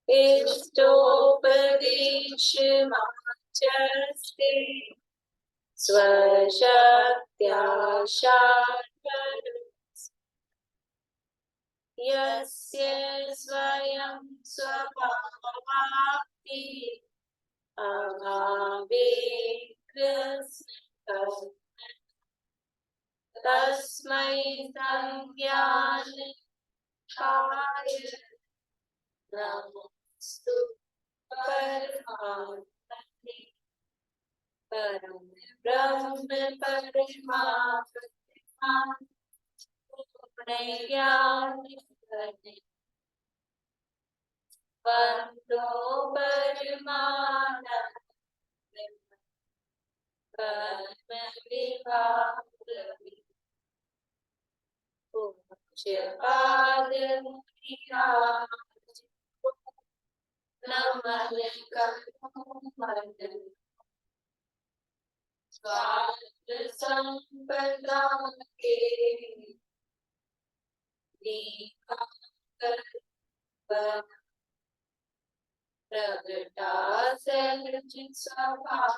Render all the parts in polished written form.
इष्टोपदेशमाचस्ते स्वशक्त्या यस्य स्वयं स्वभावाप्ति अभावे कृष्ण तस्मै संज्ञानकाय नमोस्तु परमात्मने परम ब्रह्म परमात्मा ज्ञान वंदो परमानंद कर्म विभाग पूज्यपाद नमः कमल स्वार्थ संपदा के प्रगटा सहज स्वभाव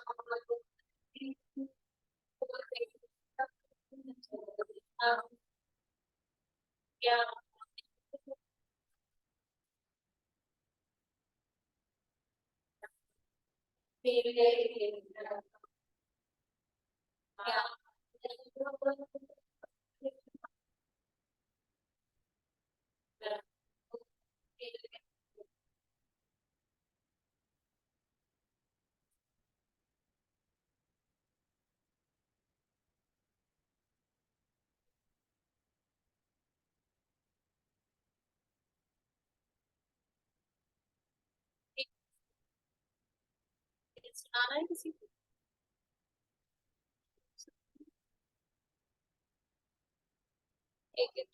सुनाना है किसी को? एक एक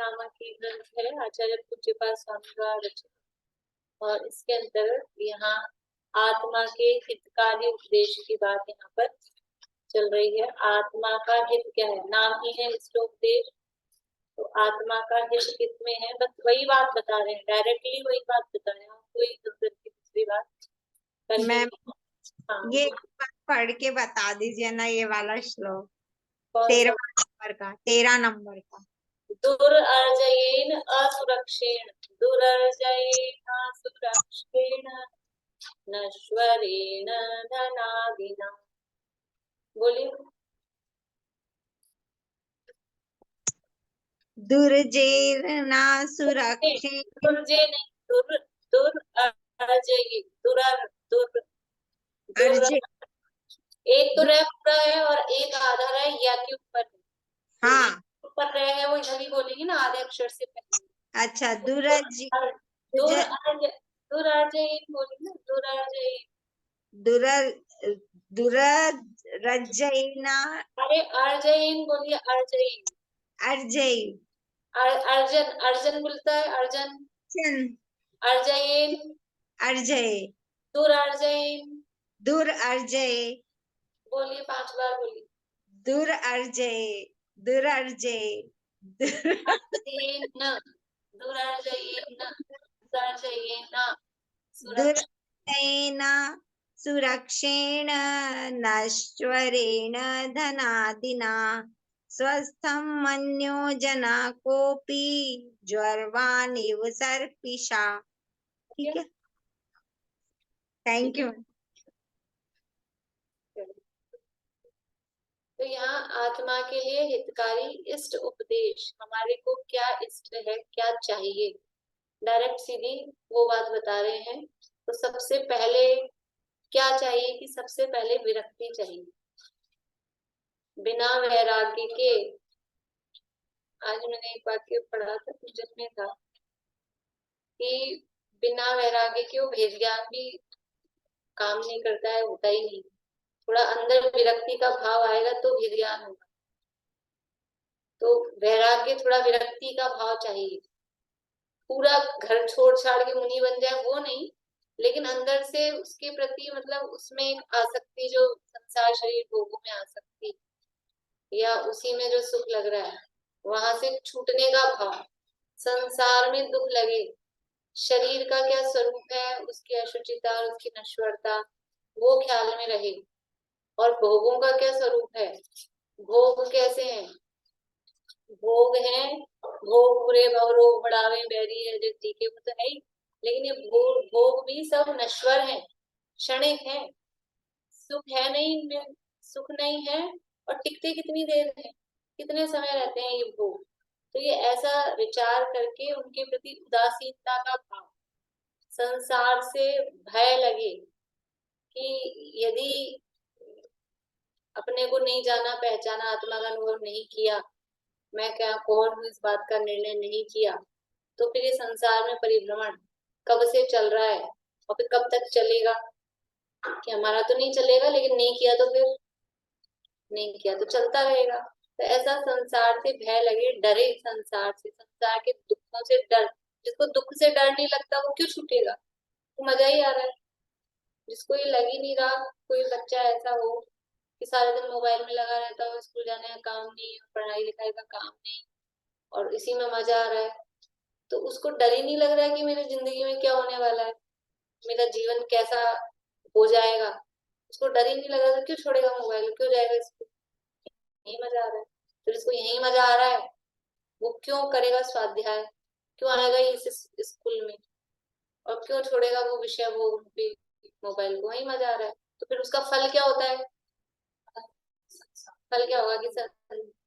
नामक की ग्रंथ है आचार्य पूज्यपाद स्वामी द्वारा रचित और इसके अंतर्गत यहाँ आत्मा के हितकारी उपदेश की बात यहाँ पर चल रही है। आत्मा का हित क्या है? नाम ही है इष्टोपदेश। तो आत्मा का हित किसमें है? बस वही बात बता रहे हैं, डायरेक्टली वही बात बता रहे हैं, कोई दूसरी बात मैम हाँ ये पढ़ के बता दीजिए ना ये वाला श्लोक 13 नंबर का। दुरर्जयेन असुरक्षेण दुरर्जयेन असुरक्षेण नश्वरेण धनादिना। बोलिए। दुर्जेर्ना सुरक्षे दुर्जे नहीं, दुरर्जयेन दुर अर्जे एक तो रह पूरा है और एक आधा रह या के ऊपर है। हाँ ऊपर रह है वो इधर ही बोलेंगे ना आधे अक्षर से पहले। अच्छा दुरर्जयेन बोलेंगे ना, दुरर्जयेन। दुरर्जयेना अरे अर्जयेन बोलिए, अर्जयेन। अर्जय अर्जन अर्जन बोलता है, अर्जन। अर्जयेन अर्जय दुरर्जयेन। दुरर्जय बोलिए 5 बार बोलिए। दुरर्जय दुरर्जय दुरर्जयेन दुरर्जयेन दुरर्जयेन दुर्जयेन सुरक्षेण नश्वरेण धनादिना स्वस्थं मन्यो जना कोऽपि ज्वरवानिव सर्पिषा। ठीक है, थैंक यू। तो यहाँ आत्मा के लिए हितकारी इष्ट उपदेश, हमारे को क्या इष्ट है, क्या चाहिए, डायरेक्ट सीधी वो बात बता रहे हैं। तो सबसे पहले क्या चाहिए कि सबसे पहले विरक्ति चाहिए। बिना वैराग्य के, आज मैंने एक वाक्य पढ़ा था पूजन में था कि बिना वैराग्य के वो भेद ज्ञान भी काम नहीं करता है, होता ही नहीं। थोड़ा अंदर विरक्ति का भाव आएगा तो भेद ज्ञान होगा। तो वैराग्य थोड़ा विरक्ति का भाव चाहिए। पूरा घर छोड़ छाड़ के मुनि बन जाए वो नहीं, लेकिन अंदर से उसके प्रति मतलब उसमें एक आसक्ति, जो संसार शरीर भोगों में आसक्ति, या उसी में जो सुख लग रहा है वहां से छूटने का भाव। संसार में दुख लगे, शरीर का क्या स्वरूप है, उसकी अशुचिता और उसकी नश्वरता वो ख्याल में रहे, और भोगों का क्या स्वरूप है, भोग कैसे हैं, भोग है, भोग बुरे भवरोग बढ़ावे बैरी है जो टीके, वो तो है ही, लेकिन ये भोग भोग भी सब नश्वर है, क्षणिक है, सुख है नहीं इनमें, सुख नहीं है, और टिकते कितनी देर है, कितने समय रहते हैं ये भोग। तो ये ऐसा विचार करके उनके प्रति उदासीनता का भाव, संसार से भय लगे कि यदि अपने को नहीं जाना पहचाना, आत्मा का अनुभव नहीं किया, मैं क्या कौन हूँ इस बात का निर्णय नहीं किया, तो फिर ये संसार में परिभ्रमण कब से चल रहा है और फिर कब तक चलेगा, कि हमारा तो नहीं चलेगा, लेकिन नहीं किया तो फिर नहीं किया तो चलता रहेगा। तो ऐसा संसार से भय लगे, डरे संसार से, संसार के दुखों से डर। जिसको दुख से डर नहीं लगता वो क्यों छूटेगा, वो मजा ही आ रहा है। जिसको ये लग ही नहीं रहा, कोई बच्चा ऐसा हो कि सारे दिन मोबाइल में लगा रहता हो, स्कूल जाने का काम नहीं, पढ़ाई लिखाई का काम नहीं, और इसी में मजा आ रहा है, तो उसको डर ही नहीं लग रहा है कि मेरी जिंदगी में क्या होने वाला है, मेरा जीवन कैसा हो जाएगा, उसको डर ही नहीं लग रहा, तो क्यों छोड़ेगा मोबाइल, क्यों जाएगा स्कूल, यही मजा आ रहा है। तो जिसको यही मजा आ रहा है वो क्यों करेगा स्वाध्याय, क्यों आएगा इस स्कूल में, और क्यों छोड़ेगा वो विषय, वो भी मोबाइल को, वही मजा आ रहा है। तो फिर उसका फल क्या होता है, फल क्या होगा कि सर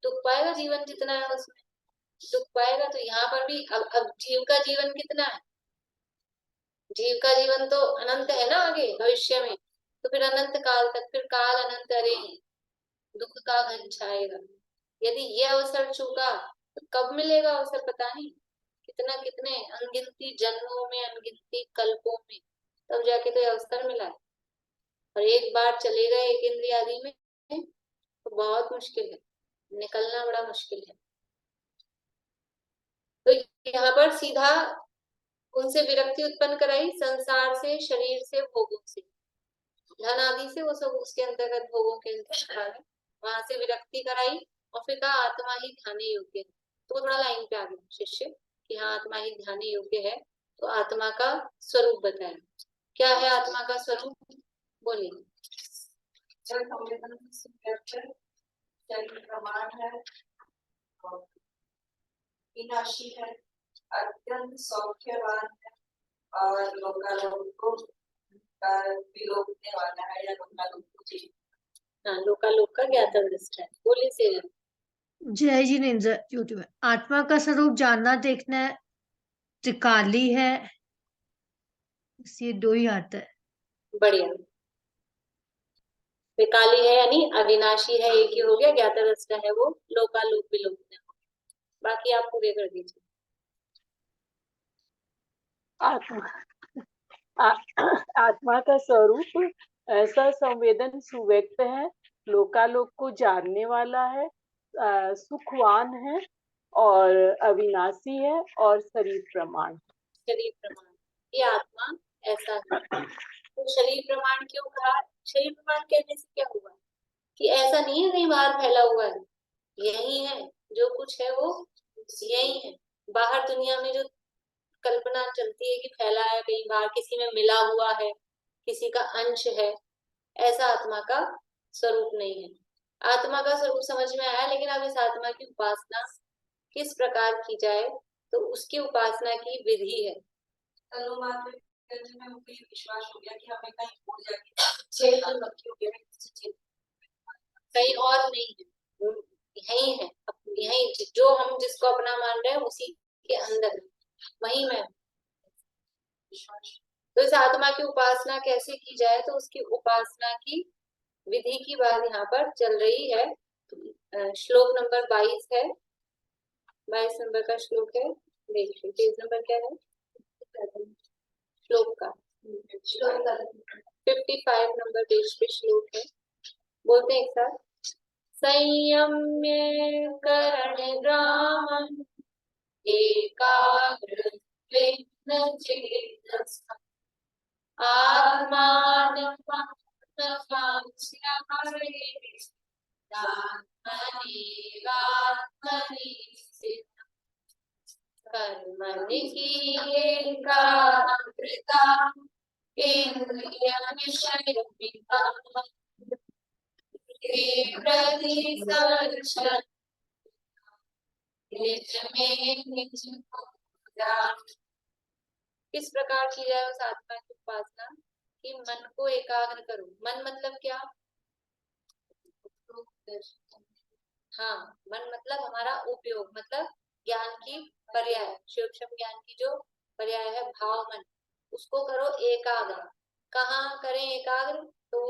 दुख पाएगा, जीवन जितना है उसमें दुख पाएगा। तो यहाँ पर भी अब जीव का जीवन कितना है, जीव का जीवन तो अनंत है ना आगे भविष्य में, तो फिर अनंत काल तक, फिर काल अनंत अरे दुख का घन छाएगा। यदि ये अवसर चूका तो कब मिलेगा अवसर पता नहीं, कितना कितने अनगिनती जन्मों में, अनगिनती कल्पों में, तब जाके तो ये अवसर मिला है। और एक बार चले गए एक इंद्रिय आदि में तो बहुत मुश्किल है, निकलना बड़ा मुश्किल है। तो यहाँ पर सीधा उनसे विरक्ति उत्पन्न कराई, संसार से, शरीर से, भोगों से, धन आदि से, वो सब उसके अंतर्गत भोगों के अंतर्गत है, वहां से विरक्ति कराई, और फिर कहा आत्मा ही ध्याने योग्य है। तो थोड़ा लाइन पे आ गया शिष्य कि हाँ आत्मा ही ध्याने योग्य है, तो आत्मा का स्वरूप बताया। क्या है आत्मा का स्वरूप, बोलिए। प्रमाण है, विनाशी है, अत्यंत सौख्यवान है, और लोकालोक को विलोकने वाला है, या लोकालोक को जी, हाँ लोकालोक का ज्ञाता दृष्टा है। बोलिए से जय जिनेंद्र यूट्यूब में। आत्मा का स्वरूप जानना देखना है, त्रिकाली है, बस ये दो ही आता है। बढ़िया, विकाली है यानी अविनाशी है, एक ही हो गया, ज्ञाता दृष्टा है वो लोकालोक विलोकने, बाकी आप पूरे कर दीजिए। आत्मा का स्वरूप ऐसा संवेदन सुव्यक्त है, लोकालोक को जानने वाला है, सुखवान है, और अविनाशी है, और शरीर प्रमाण। शरीर प्रमाण, ये आत्मा ऐसा है। तो शरीर प्रमाण क्यों कहा, शरीर प्रमाण कहने से क्या हुआ कि ऐसा नहीं है कहीं बाहर फैला हुआ है, यही है, जो कुछ है वो यही है। बाहर दुनिया में जो कल्पना चलती है कि फैला है कहीं बाहर, किसी में मिला हुआ है, किसी का अंश है, ऐसा आत्मा का स्वरूप नहीं है। आत्मा का स्वरूप समझ में आया, लेकिन अब इस आत्मा की उपासना किस प्रकार की जाए, तो उसकी उपासना की विधि है। मुझे विश्वास हो गया कि हमें कहीं हो जाएगी, कहीं और नहीं है, यही है, यही जो हम जिसको अपना मान रहे हैं उसी के अंदर वही मैं। तो इस आत्मा की उपासना कैसे की जाए, तो उसकी उपासना की विधि की बात यहाँ पर चल रही है। श्लोक नंबर 22 है, 22 नंबर का श्लोक है, देखिए पेज नंबर क्या है श्लोक का, 55 नंबर पेज पे श्लोक है। बोलते हैं एक साथ, संयम्य करणग्रामम् एकाग्रचित्तः आत्मानमात्मनि स्थितः कर्मणि एकाग्रता इंद्रिय विषय किस प्रकार की जाए उस आत्मा की उपासना कि मन को एकाग्र करो। मन मतलब क्या? हाँ, मन मतलब हमारा उपयोग, मतलब ज्ञान की पर्याय, सूक्ष्म ज्ञान की जो पर्याय है भाव मन, उसको करो एकाग्र। कहाँ करें एकाग्र? तो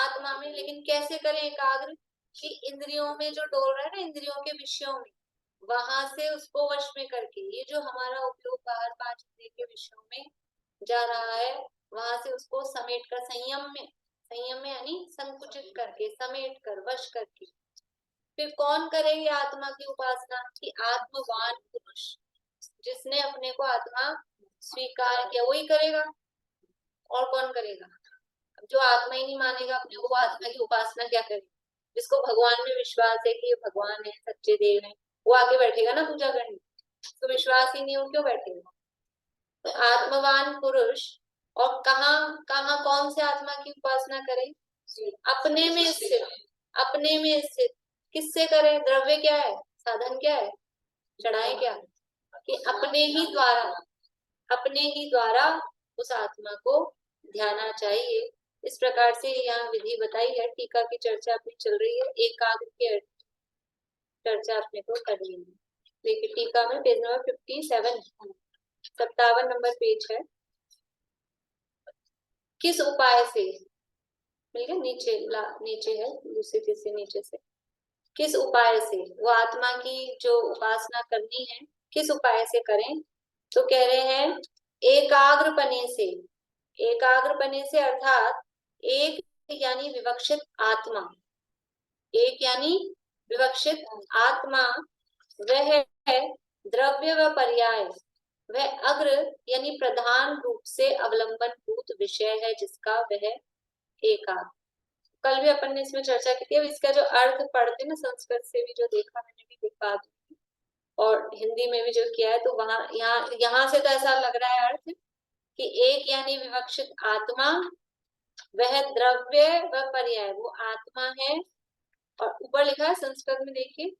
आत्मा में। लेकिन कैसे करें एकाग्र? कि इंद्रियों में जो डोल रहा है ना, इंद्रियों के विषयों में, वहां से उसको वश में करके, ये जो हमारा उपयोग बाहर 5 इंद्रिय के विषयों में जा रहा है, वहां से उसको समेट कर संयम में यानी संकुचित करके, समेट कर, वश करके। फिर कौन करेगी आत्मा की उपासना? कि आत्मवान पुरुष, जिसने अपने को आत्मा स्वीकार किया वही करेगा। और कौन करेगा? जो आत्मा ही नहीं मानेगा अपने को, आत्मा की उपासना क्या करेगा? जिसको भगवान में विश्वास है कि ये भगवान है, सच्चे देव है, वो आके बैठेगा ना पूजा करने। तो विश्वास ही नहीं हो, क्यों बैठेगा? तो आत्मवान पुरुष। और कहाँ कहाँ कौन से आत्मा की उपासना करें? अपने में स्थित। अपने में स्थित किससे करें? द्रव्य क्या है? साधन क्या है? चढ़ाए क्या? कि अपने ही द्वारा उस आत्मा को ध्याना चाहिए। इस प्रकार से यहाँ विधि बताई है। टीका की चर्चा अपनी चल रही है, एकाग्र की चर्चा अपने को करनी है। देखिए टीका में पेज नंबर 57 नंबर पेज है। किस उपाय से, मिल गया? नीचे है, दूसरी तीसरी नीचे से। किस उपाय से वो आत्मा की जो उपासना करनी है, किस उपाय से करें? तो कह रहे हैं एकाग्रपने से। एकाग्रपने से अर्थात एक यानी विवक्षित आत्मा, एक यानी विवक्षित आत्मा, वह द्रव्य व पर्याय, वह अग्र यानी प्रधान रूप से अवलंबन भूत विषय है जिसका वह एकाग्र। कल भी अपन ने इसमें चर्चा की थी। अब इसका जो अर्थ पढ़ते ना, संस्कृत से भी जो देखा मैंने भी देखा और हिंदी में भी जो किया है, तो वहां यहाँ से तो ऐसा लग रहा है अर्थ कि एक यानी विवक्षित आत्मा, वह द्रव्य व पर्याय, वो आत्मा है। और ऊपर लिखा है संस्कृत में, देखिए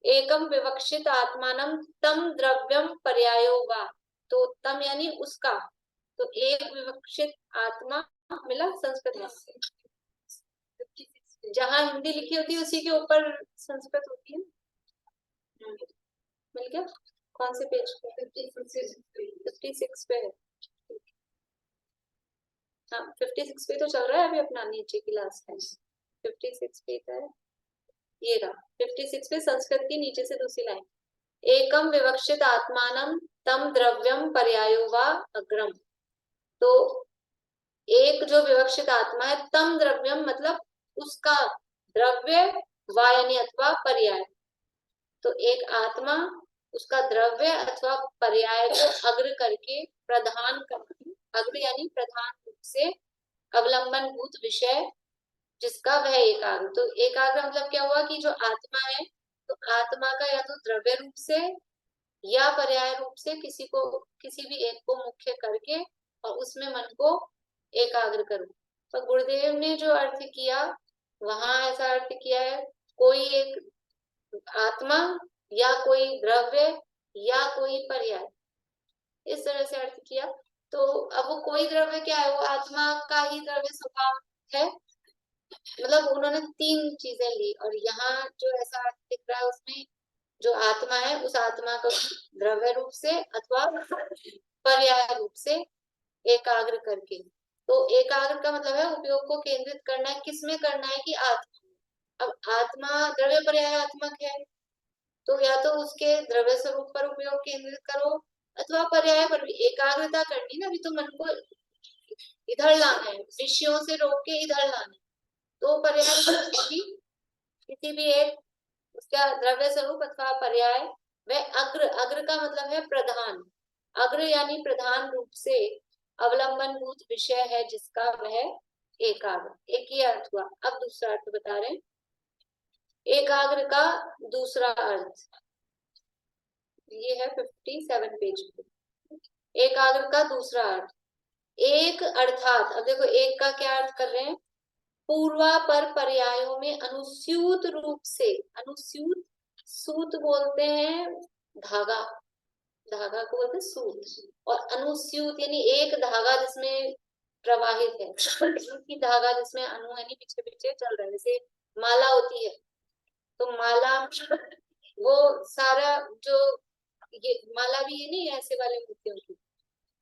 एकम विवक्षित आत्मानम तम द्रव्यम पर्यायो वा। तो तम यानी उसका, तो एक विवक्षित आत्मा मिला संस्कृत में। जहां हिंदी लिखी होती है उसी के ऊपर संस्कृत होती है। मिल गया? कौन से पेज पे? 56 पे है। हाँ 56 पे तो चल रहा है अभी अपना, नीचे की लास्ट है 56 पे है ये रहा। 56 पे संस्कृत की नीचे से दूसरी लाइन, एकम विवक्षित आत्मानम तम द्रव्यम पर्यायो वा अग्रम। तो एक जो विवक्षित आत्मा है, तम द्रव्यम मतलब उसका द्रव्य, वा यानी अथवा पर्याय। तो एक आत्मा उसका द्रव्य अथवा पर्याय को अग्र करके, प्रधान करके, अग्र यानी प्रधान रूप से अवलंबन भूत विषय जिसका वह एकाग्र। तो एकाग्र मतलब क्या हुआ कि जो आत्मा है, तो आत्मा का या तो द्रव्य रूप से या पर्याय रूप से किसी भी एक को मुख्य करके और उसमें मन को एकाग्र करो। तो गुरुदेव ने जो अर्थ किया वहां ऐसा अर्थ किया है, कोई एक आत्मा या कोई द्रव्य या कोई पर्याय, इस तरह से अर्थ किया। तो अब वो कोई द्रव्य क्या है? वो आत्मा का ही द्रव्य स्वभाव है। मतलब उन्होंने 3 चीजें ली और यहाँ जो ऐसा अर्थ दिख रहा है उसमें जो आत्मा है, उस आत्मा को द्रव्य रूप से अथवा पर्याय रूप से एकाग्र करके। तो एकाग्र का मतलब है उपयोग को केंद्रित करना है। किसमें करना है? कि आत्मा। अब आत्मा द्रव्य पर्याय आत्मक है, तो या तो उसके द्रव्य स्वरूप पर उपयोग केंद्रित करो अथवा पर्याय पर भी एकाग्रता करनी ना। अभी तो मन को इधर लाना है, विषयों से रोक के इधर लाना है, तो पर्याय किसी भी एक उसका द्रव्य स्वरूप अथवा पर्याय वह अग्र, अग्र का मतलब है प्रधान, अग्र यानी प्रधान रूप से अवलंबनभूत विषय है जिसका वह एकाग्र। एक ही अर्थ हुआ। अब दूसरा अर्थ बता रहे हैं। एकाग्र का दूसरा अर्थ ये है 57 पेज पे। एकाग्र का दूसरा अर्थ एक अर्थात, अब देखो एक का क्या अर्थ कर रहे हैं, पूर्वापर पर्यायों में अनुस्यूत रूप से, अनुस्यूत, सूत बोलते हैं धागा, धागा को बोलते हैं सूत, और अनुस्यूत यानी एक धागा जिसमें प्रवाहित है, की धागा जिसमें अनु यानी पीछे पीछे चल रहा है, जैसे माला होती है तो माला वो सारा जो ये माला भी है नहीं ऐसे वाले मोतियों की,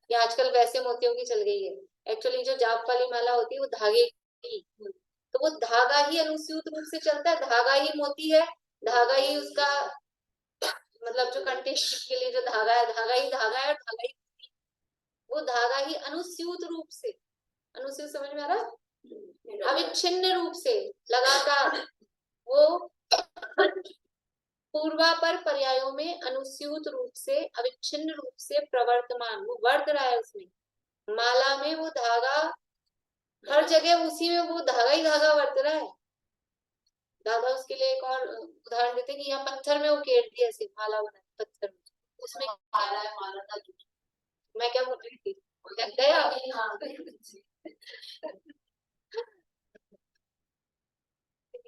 ये आजकल वैसे मोतियों की चल गई है, एक्चुअली जो जाप वाली माला होती है वो धागे की, तो वो धागा ही अनुस्यूत रूप से चलता है, धागा ही मोती है, धागा ही उसका मतलब जो कंटेंट के लिए जो धागा है, धागा ही धागा है, धागा ही वो धागा ही अनुस्यूत रूप से, अनुस्यूत समझ में आ रहा है, अविच्छिन्न रूप से लगातार वो पूर्वापर पर्यायों में अनुस्यूत रूप से अविच्छिन्न रूप से प्रवर्तमान, वो वर्त रहा है उसमें, माला में वो धागा हर जगह उसी में वो धागा ही धागा वर्त रहा है। दादा उसके लिए एक और उदाहरण देते कि यहाँ पत्थर में उकेर दिया ऐसे माला बना पत्थर में, उसमें माला है, माला था मैं क्या बोल रही थी गया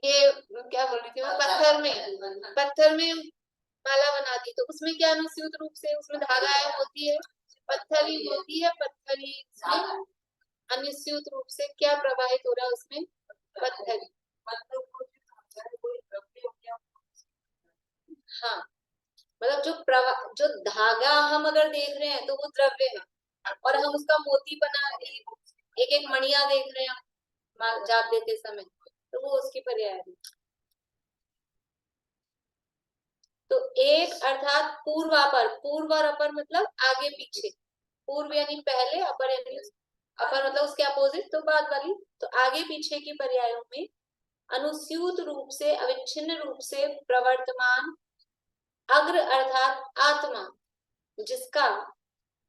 ये क्या बोल रही थी मैं, पत्थर में माला बना दी, तो उसमें क्या अनुस्यूत रूप से उसमें धागा है, होती है, पत्थर ही होती है, पत्थर ही अनुस्यूत रूप से क्या प्रवाहित हो रहा है उसमें, पत्थर। हाँ मतलब जो धागा हम अगर देख रहे हैं तो वो द्रव्य है, और हम उसका मोती बना एक एक मणिया देख रहे हैं जाप देते समय, तो वो उसकी पर्याय है। तो एक अर्थात पूर्वापर, पूर्व और अपर मतलब आगे पीछे, पूर्व यानी पहले, अपर यानी अपर मतलब उसके अपोजिट, तो बाद वाली, तो आगे पीछे की पर्यायों में अनुस्यूत रूप से अविच्छिन्न रूप से प्रवर्तमान अग्र अर्थात आत्मा जिसका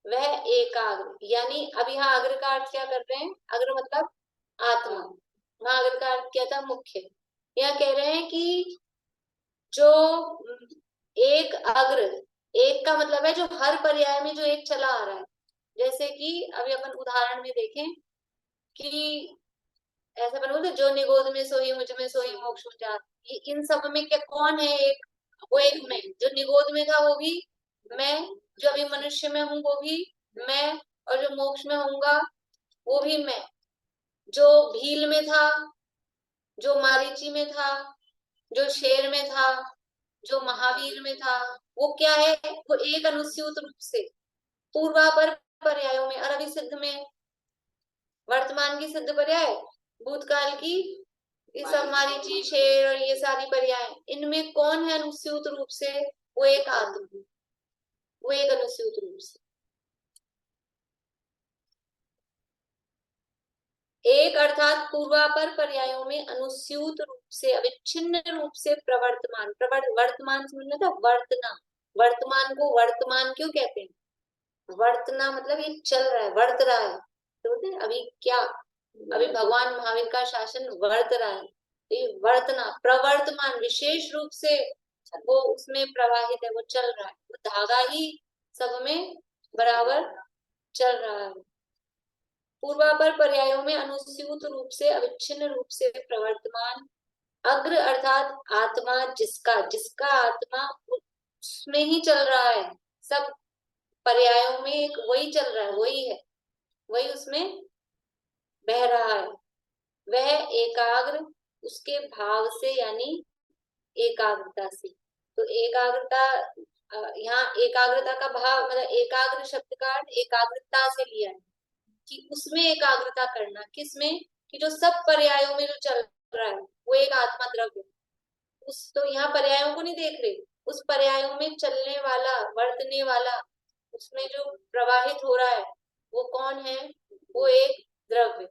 वह एकाग्र, यानी अब यहाँ अग्र का अर्थ क्या कर रहे हैं, अग्र मतलब आत्मा, वहां अग्र का अर्थ क्या था, मुख्य। यहाँ कह रहे हैं कि जो एक अग्र, एक का मतलब है जो हर पर्याय में जो एक चला आ रहा है, जैसे कि अभी अपन उदाहरण में देखें कि ऐसा अपन बोलते जो निगोद में सोई मुझ में सोई मोक्ष में जा, इन सब में क्या कौन है एक, वो एक मैं, जो निगोद में था वो भी मैं, जो अभी मनुष्य में हूँ वो भी मैं, और जो मोक्ष में होऊंगा वो भी मैं, जो भील में था, जो मारीची में था, जो शेर में था, जो महावीर में था, वो क्या है, वो एक अनुस्यूत रूप से पूर्वापर पर्यायों में, और अभी सिद्ध में वर्तमान की सिद्ध पर्याय, भूतकाल की ये सब मारीची शेर और ये सारी पर्याय, इनमें कौन है अनुस्यूत रूप से, वो एक आत्मा, वो एक अनुस्यूत रूप से। एक अर्थात पूर्वापर पर्यायों में अनुस्यूत रूप से अविच्छिन्न रूप से प्रवर्तमान, वर्तमान समझना था, वर्तना, वर्तमान को वर्तमान क्यों कहते हैं, वर्तना मतलब ये चल रहा है, वर्त रहा है, तो बोलते हैं अभी क्या, अभी भगवान महावीर का शासन वर्त रहा है, तो ये वर्तना प्रवर्तमान विशेष रूप से वो उसमें प्रवाहित है, वो चल रहा है, वो धागा ही सब में बराबर चल रहा है। पूर्वापर पर्यायों में अनुस्यूत रूप से अविच्छिन्न रूप से प्रवर्तमान अग्र अर्थात आत्मा जिसका, जिसका आत्मा उसमें ही चल रहा है, सब पर्यायों में एक वही चल रहा है, वही है, वही उसमें बह रहा है, वह एकाग्र उसके भाव से यानी एकाग्रता से, तो एकाग्रता यहाँ एकाग्रता का भाव मतलब एकाग्र शब्द का अर्थ एकाग्रता से लिया है कि उसमें एकाग्रता करना, किसमें, कि जो सब पर्यायों में जो चल रहा है वो एक आत्मा द्रव्य, उस तो यहाँ पर्यायों को नहीं देख रहे, उस पर्यायों में चलने वाला वर्तने वाला उसमें जो प्रवाहित हो रहा है वो कौन है, वो एक द्रव्य,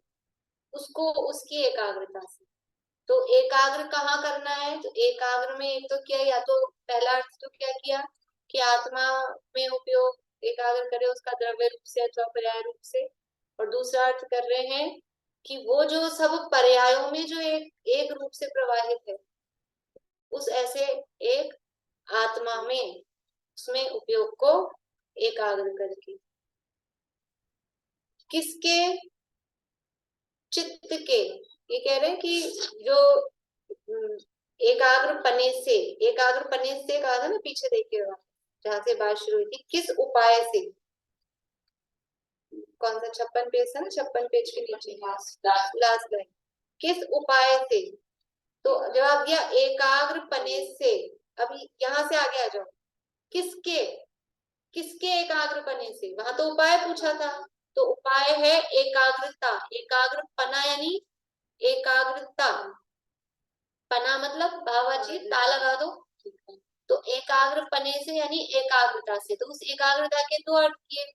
उसको उसकी एकाग्रता से, तो एकाग्र कहाँ करना है? तो एकाग्र में एक तो क्या, या तो पहला अर्थ तो क्या किया कि आत्मा में उपयोग एकाग्र करे, उसका द्रव्य रूप से अथवा पर्याय रूप से। और दूसरा अर्थ कर रहे हैं कि वो जो सब पर्यायों में जो एक रूप से प्रवाहित है, उस ऐसे एक आत्मा में उसमें उपयोग को एकाग्र करके। किसके? चित्त के। ये कह रहे हैं कि जो एकाग्र पने से कहा था ना, पीछे देखिएगा जहां से बात शुरू हुई थी, किस उपाय से। कौन सा 56 पेज है ना, 56 पेज के नीचे लास्ट लाइन, किस उपाय से। तो जवाब दिया एकाग्र पने से। अभी यहाँ से आगे आ जाओ, किसके? किसके एकाग्र पने से? वहां तो उपाय पूछा था, तो उपाय है एकाग्रता। एकाग्र पना यानी एकाग्रता, पना मतलब भाववाची ता लगा दो। तो एकाग्र पने से यानी एकाग्रता से। तो उस एकाग्रता के दो अर्थ किए,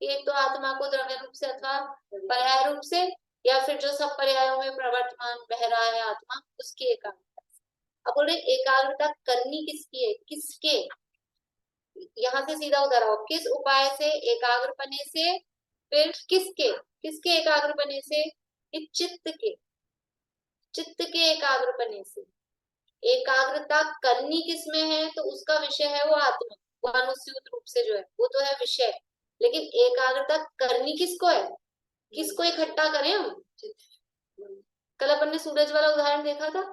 एक तो आत्मा को द्रव्य रूप से अथवा पर्याय रूप से, या फिर जो सब पर्यायों में प्रवर्तमान बह रहा है आत्मा, उसकी एकाग्रता। अब बोले एकाग्रता करनी किसकी है? किसके? यहाँ से सीधा उधर आओ, किस उपाय से? एकाग्र पने से। फिर किसके? किसके एकाग्र पने से? चित्त के। चित्त के एकाग्र पने से। एकाग्रता करनी किसमें है? तो उसका विषय है वो आत्मा, वो अनुस्यूत रूप से जो है वो तो है विषय, लेकिन एकाग्रता करनी किसको है? किसको इकट्ठा करें हम? कल अपन ने सूरज वाला उदाहरण देखा था,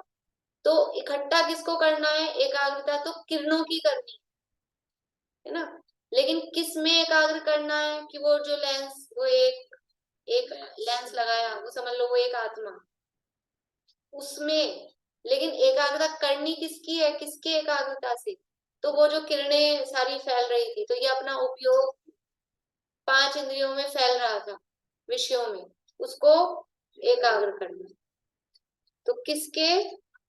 तो इकट्ठा किसको करना है? एकाग्रता तो किरणों की करनी है ना, लेकिन किस में एकाग्र करना है? कि वो जो लेंस, वो एक लेंस लगाया, वो समझ लो वो एक आत्मा, उसमें। लेकिन एकाग्रता करनी किसकी है? किसके एकाग्रता से? तो वो जो किरणें सारी फैल रही थी, तो ये अपना उपयोग 5 इंद्रियों में फैल रहा था विषयों में, उसको एकाग्र करना। तो किसके?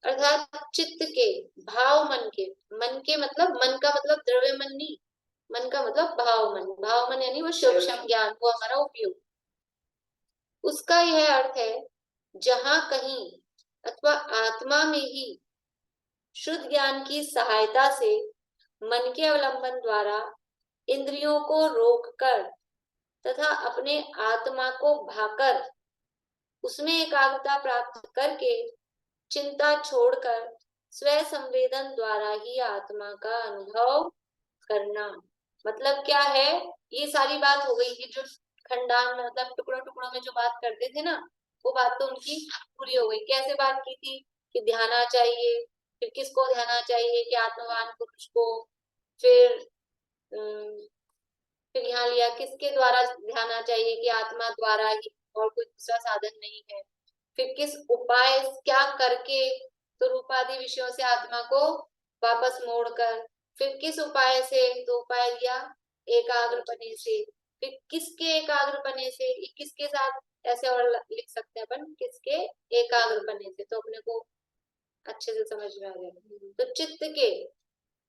अर्थात चित्त के, भाव मन के। मन के मतलब, मन का मतलब द्रव्य मन नहीं, मन का मतलब भाव मन। भाव मन यानी वो सूक्ष्म ज्ञान, वो हमारा उपयोग। उसका यह अर्थ है जहां कहीं अथवा आत्मा में ही शुद्ध ज्ञान की सहायता से मन के अवलंबन द्वारा इंद्रियों को रोककर तथा अपने आत्मा को भाकर उसमें एकाग्रता प्राप्त करके चिंता छोड़कर स्व संवेदन द्वारा ही आत्मा का अनुभव करना। मतलब क्या है? ये सारी बात हो गई कि जो खंडान में मतलब टुकड़ों टुकड़ों में जो बात करते थे ना, वो बात तो उनकी पूरी हो गई। कैसे बात की थी? कि ध्याना चाहिए, फिर किसको ध्याना चाहिए? कि आत्मवान पुरुष को। फिर फिर यहाँ लिया किसके द्वारा ध्याना चाहिए? कि आत्मा द्वारा ही, और कोई दूसरा साधन नहीं है। फिर किस उपाय, क्या करके? तो रूपादि विषयों से आत्मा को वापस मोड़कर। फिर किस उपाय से? तो उपाय दिया एकाग्रपने से। फिर किसके एकाग्रपने से? ये किसके साथ ऐसे और लिख सकते हैं अपन, किसके एकाग्रपने से, तो अपने को अच्छे से समझ में आ जाएगा। तो चित्त के,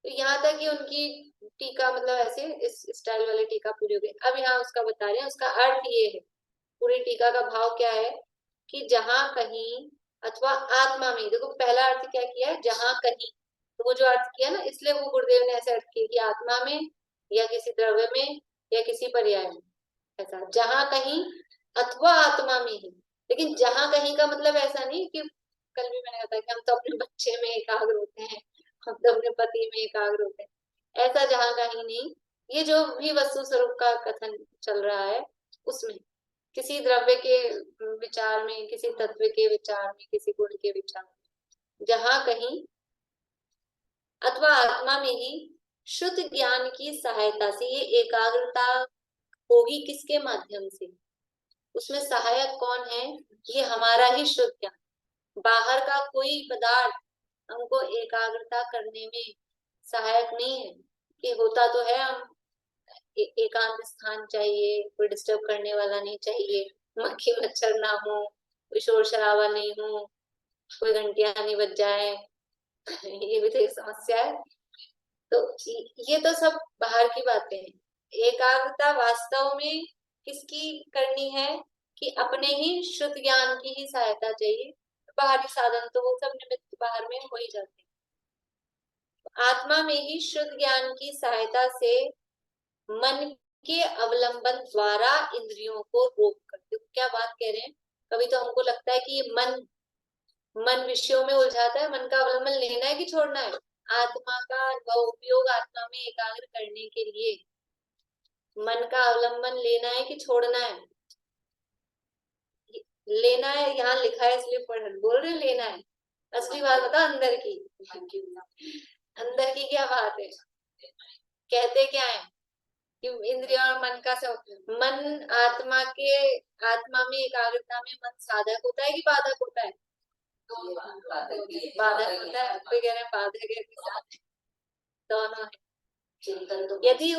तो यहाँ तक कि उनकी टीका मतलब ऐसे इस स्टाइल वाली टीका पूरी हो गई। अब यहाँ उसका बता रहे हैं, उसका अर्थ ये है, पूरी टीका का भाव क्या है कि जहां कहीं अथवा आत्मा में। देखो पहला अर्थ क्या किया है? जहां कहीं, तो वो जो अर्थ किया ना, इसलिए वो गुरुदेव ने ऐसे अर्थ किया कि आत्मा में या किसी द्रव्य में या किसी पर्याय में, ऐसा जहां कहीं अथवा आत्मा में ही। लेकिन जहां कहीं का मतलब ऐसा नहीं कि कल भी मैंने कहा था कि हम तो अपने बच्चे में एकाग्र होते हैं, हम तो अपने पति में एकाग्र होते हैं, ऐसा जहां कहीं नहीं। ये जो भी वस्तु स्वरूप का कथन चल रहा है उसमें, किसी द्रव्य के विचार में, किसी तत्व के विचार में, किसी गुण के विचार में, जहां कहीं अथवा आत्मा में ही शुद्ध ज्ञान की सहायता से ये एकाग्रता होगी। किसके माध्यम से? उसमें सहायक कौन है? ये हमारा ही शुद्ध ज्ञान। बाहर का कोई पदार्थ हमको एकाग्रता करने में सहायक नहीं है। कि होता तो है, हम एकांत स्थान चाहिए, कोई डिस्टर्ब करने वाला नहीं चाहिए, मक्खी मच्छर ना हो, कोई शोर शराबा नहीं हो, कोई घंटियां नहीं बज जाए ये भी तो एक समस्या है। तो ये तो सब बाहर की बातें हैं। एकाग्रता वास्तव में किसकी करनी है? कि अपने ही शुद्ध ज्ञान की ही सहायता चाहिए, बाहरी साधन तो वो सब निमित्त बाहर में हो ही जाते हैं। आत्मा में ही शुद्ध ज्ञान की सहायता से मन के अवलंबन द्वारा इंद्रियों को रोक कर, क्या बात कह रहे हैं। कभी तो हमको लगता है कि ये मन विषयों में उलझाता है, मन का अवलंबन लेना है कि छोड़ना है। आत्मा का उपयोग आत्मा में एकाग्र करने के लिए मन का अवलंबन लेना है कि छोड़ना है। लेना है यहाँ लिखा है इसलिए बोल रहे लेना है। असली बात बता अंदर की, अंदर की क्या बात है। कहते क्या है कि इंद्रिय और मन का मन आत्मा में एकाग्रता में मन साधक होता है कि बाधक होता है। बाधक होता है। कोई कह रहे हैं बाधक है, दोनों है। यदि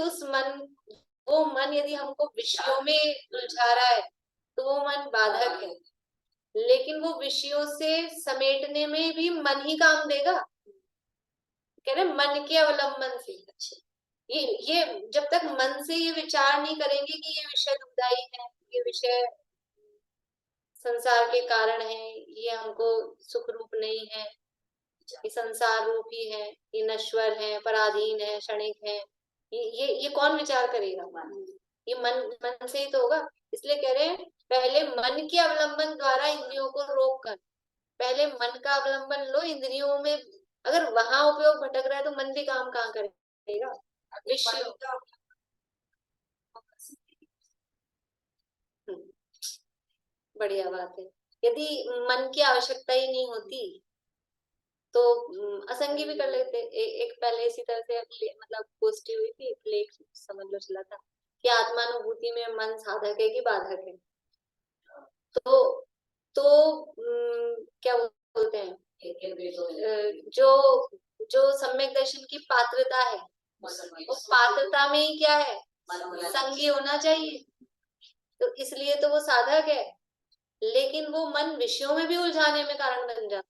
वो मन यदि हमको विषयों में उलझा रहा है तो वो मन बाधक है, लेकिन वो विषयों से समेटने में भी मन ही काम देगा। कह रहे मन के अवलंबन से। ये जब तक मन से ये विचार नहीं करेंगे कि ये विषय दुखदायी है, ये विषय संसार के कारण है, ये हमको सुख रूप नहीं है, ये संसार रूप ही है, ये नश्वर है, पराधीन है, क्षणिक है, ये कौन विचार करेगा। ये मन से ही तो होगा। इसलिए कह रहे हैं पहले मन के अवलंबन द्वारा इंद्रियों को रोक कर, पहले मन का अवलंबन लो इंद्रियों में। अगर वहां उपयोग भटक रहा है तो मन भी काम कहाँ करेगा। विषय बढ़िया बात है। यदि मन की आवश्यकता ही नहीं होती तो असंगी भी कर लेते। एक पहले इसी तरह से मतलब गोष्ठी हुई थी, लेख समझ लो चला था कि आत्मानुभूति में मन साधक है कि बाधक है। तो क्या बोलते हैं, जो सम्यक दर्शन की पात्रता है उस पात्रता में ही क्या है, संगी होना चाहिए। तो इसलिए तो वो साधक है, लेकिन वो मन विषयों में भी उलझाने में कारण बन जाता।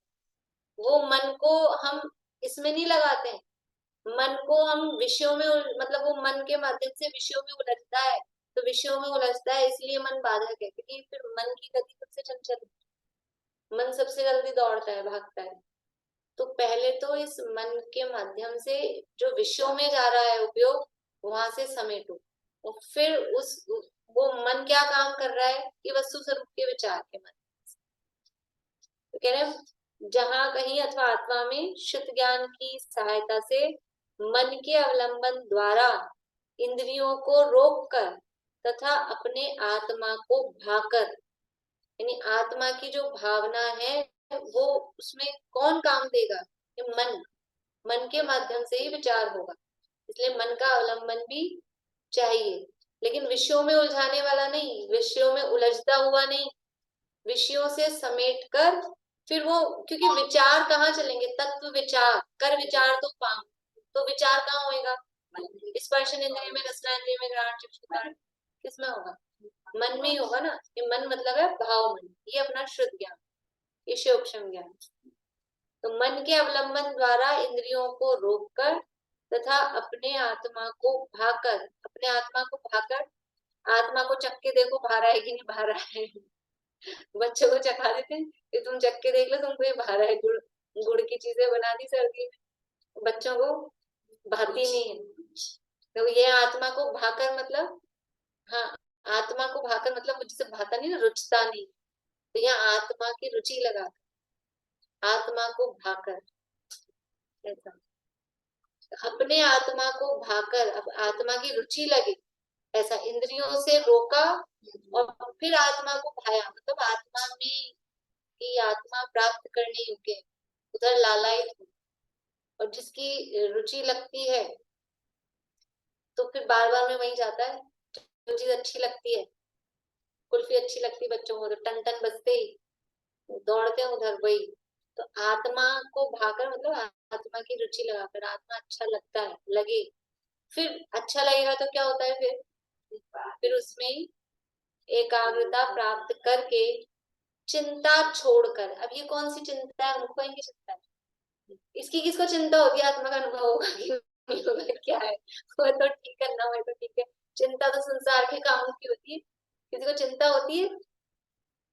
वो मन को हम इसमें नहीं लगाते हैं, मन को हम विषयों में मतलब वो मन के माध्यम से विषयों में उलझता है, तो विषयों में उलझता है इसलिए मन बाधक है। क्योंकि फिर मन की गति सबसे चंचल, मन सबसे जल्दी दौड़ता है, भागता है। तो पहले तो इस मन के माध्यम से जो विषयों में जा रहा है उपयोग, वहां से समेटो, और फिर वो मन क्या काम कर रहा है कि वस्तु स्वरूप के विचार के मन। तो कह रहे हैं जहां कहीं अथवा आत्मा में शुद्ध ज्ञान की सहायता से मन के अवलंबन द्वारा इंद्रियों को रोककर तथा अपने आत्मा को भाकर, यानी आत्मा की जो भावना है वो उसमें कौन काम देगा, ये मन के माध्यम से ही विचार होगा। इसलिए मन का अवलंबन भी चाहिए, लेकिन विषयों में उलझाने वाला नहीं, विषयों में उलझता हुआ नहीं, विषयों से समेट कर फिर वो, क्योंकि विचार कहाँ चलेंगे, तत्व विचार कर विचार तो विचार कहाँ होएगा, स्पर्श इंद्रिय में, रसना इंद्रिय में, घ्राण चक्षु किसमें होगा, मन में ही होगा ना। ये मन मतलब है भाव मन, ये अपना शुद्ध ज्ञान, ये सूक्ष्म ज्ञान। तो मन के अवलंबन द्वारा इंद्रियों को रोककर तथा अपने आत्मा को भाकर, अपने आत्मा को भाकर, आत्मा को चख के देखो भा रहा है कि नहीं भा रहा है। बच्चों को चखा देते हैं कि तुम चख के देख लो तुमको ये भा रहा है। गुड़ की चीजें बना दी सर्दी में, बच्चों को भाती नहीं है। तो ये आत्मा को भाकर मतलब, हाँ आत्मा को भाकर मतलब जिसे भाता नहीं ना, रुचता नहीं। तो यहाँ आत्मा की रुचि लगा, आत्मा को भाकर, ऐसा अपने आत्मा को भाकर, अब आत्मा की रुचि लगी, ऐसा इंद्रियों से रोका और फिर आत्मा को भाया, मतलब आत्मा में की आत्मा प्राप्त करने योग्य, उधर लालायित हो, और जिसकी रुचि लगती है तो फिर बार बार में वही जाता है। जो चीज अच्छी लगती है, कुल्फी अच्छी लगती है बच्चों को, तो टन टन बजते ही दौड़ते हैं उधर वही। तो आत्मा को भाकर मतलब आत्मा की रुचि लगाकर, आत्मा अच्छा लगता है लगे, फिर अच्छा लगेगा तो क्या होता है, फिर उसमें एकाग्रता प्राप्त करके चिंता छोड़कर, अब ये कौन सी चिंता है, हमको इनकी चिंता है, इसकी किसको चिंता होगी, आत्मा का अनुभव होगा कि नहीं होगा, क्या है वो तो ठीक है ना, वो तो ठीक है। चिंता तो संसार के कामों की होती है, किसी को चिंता होती है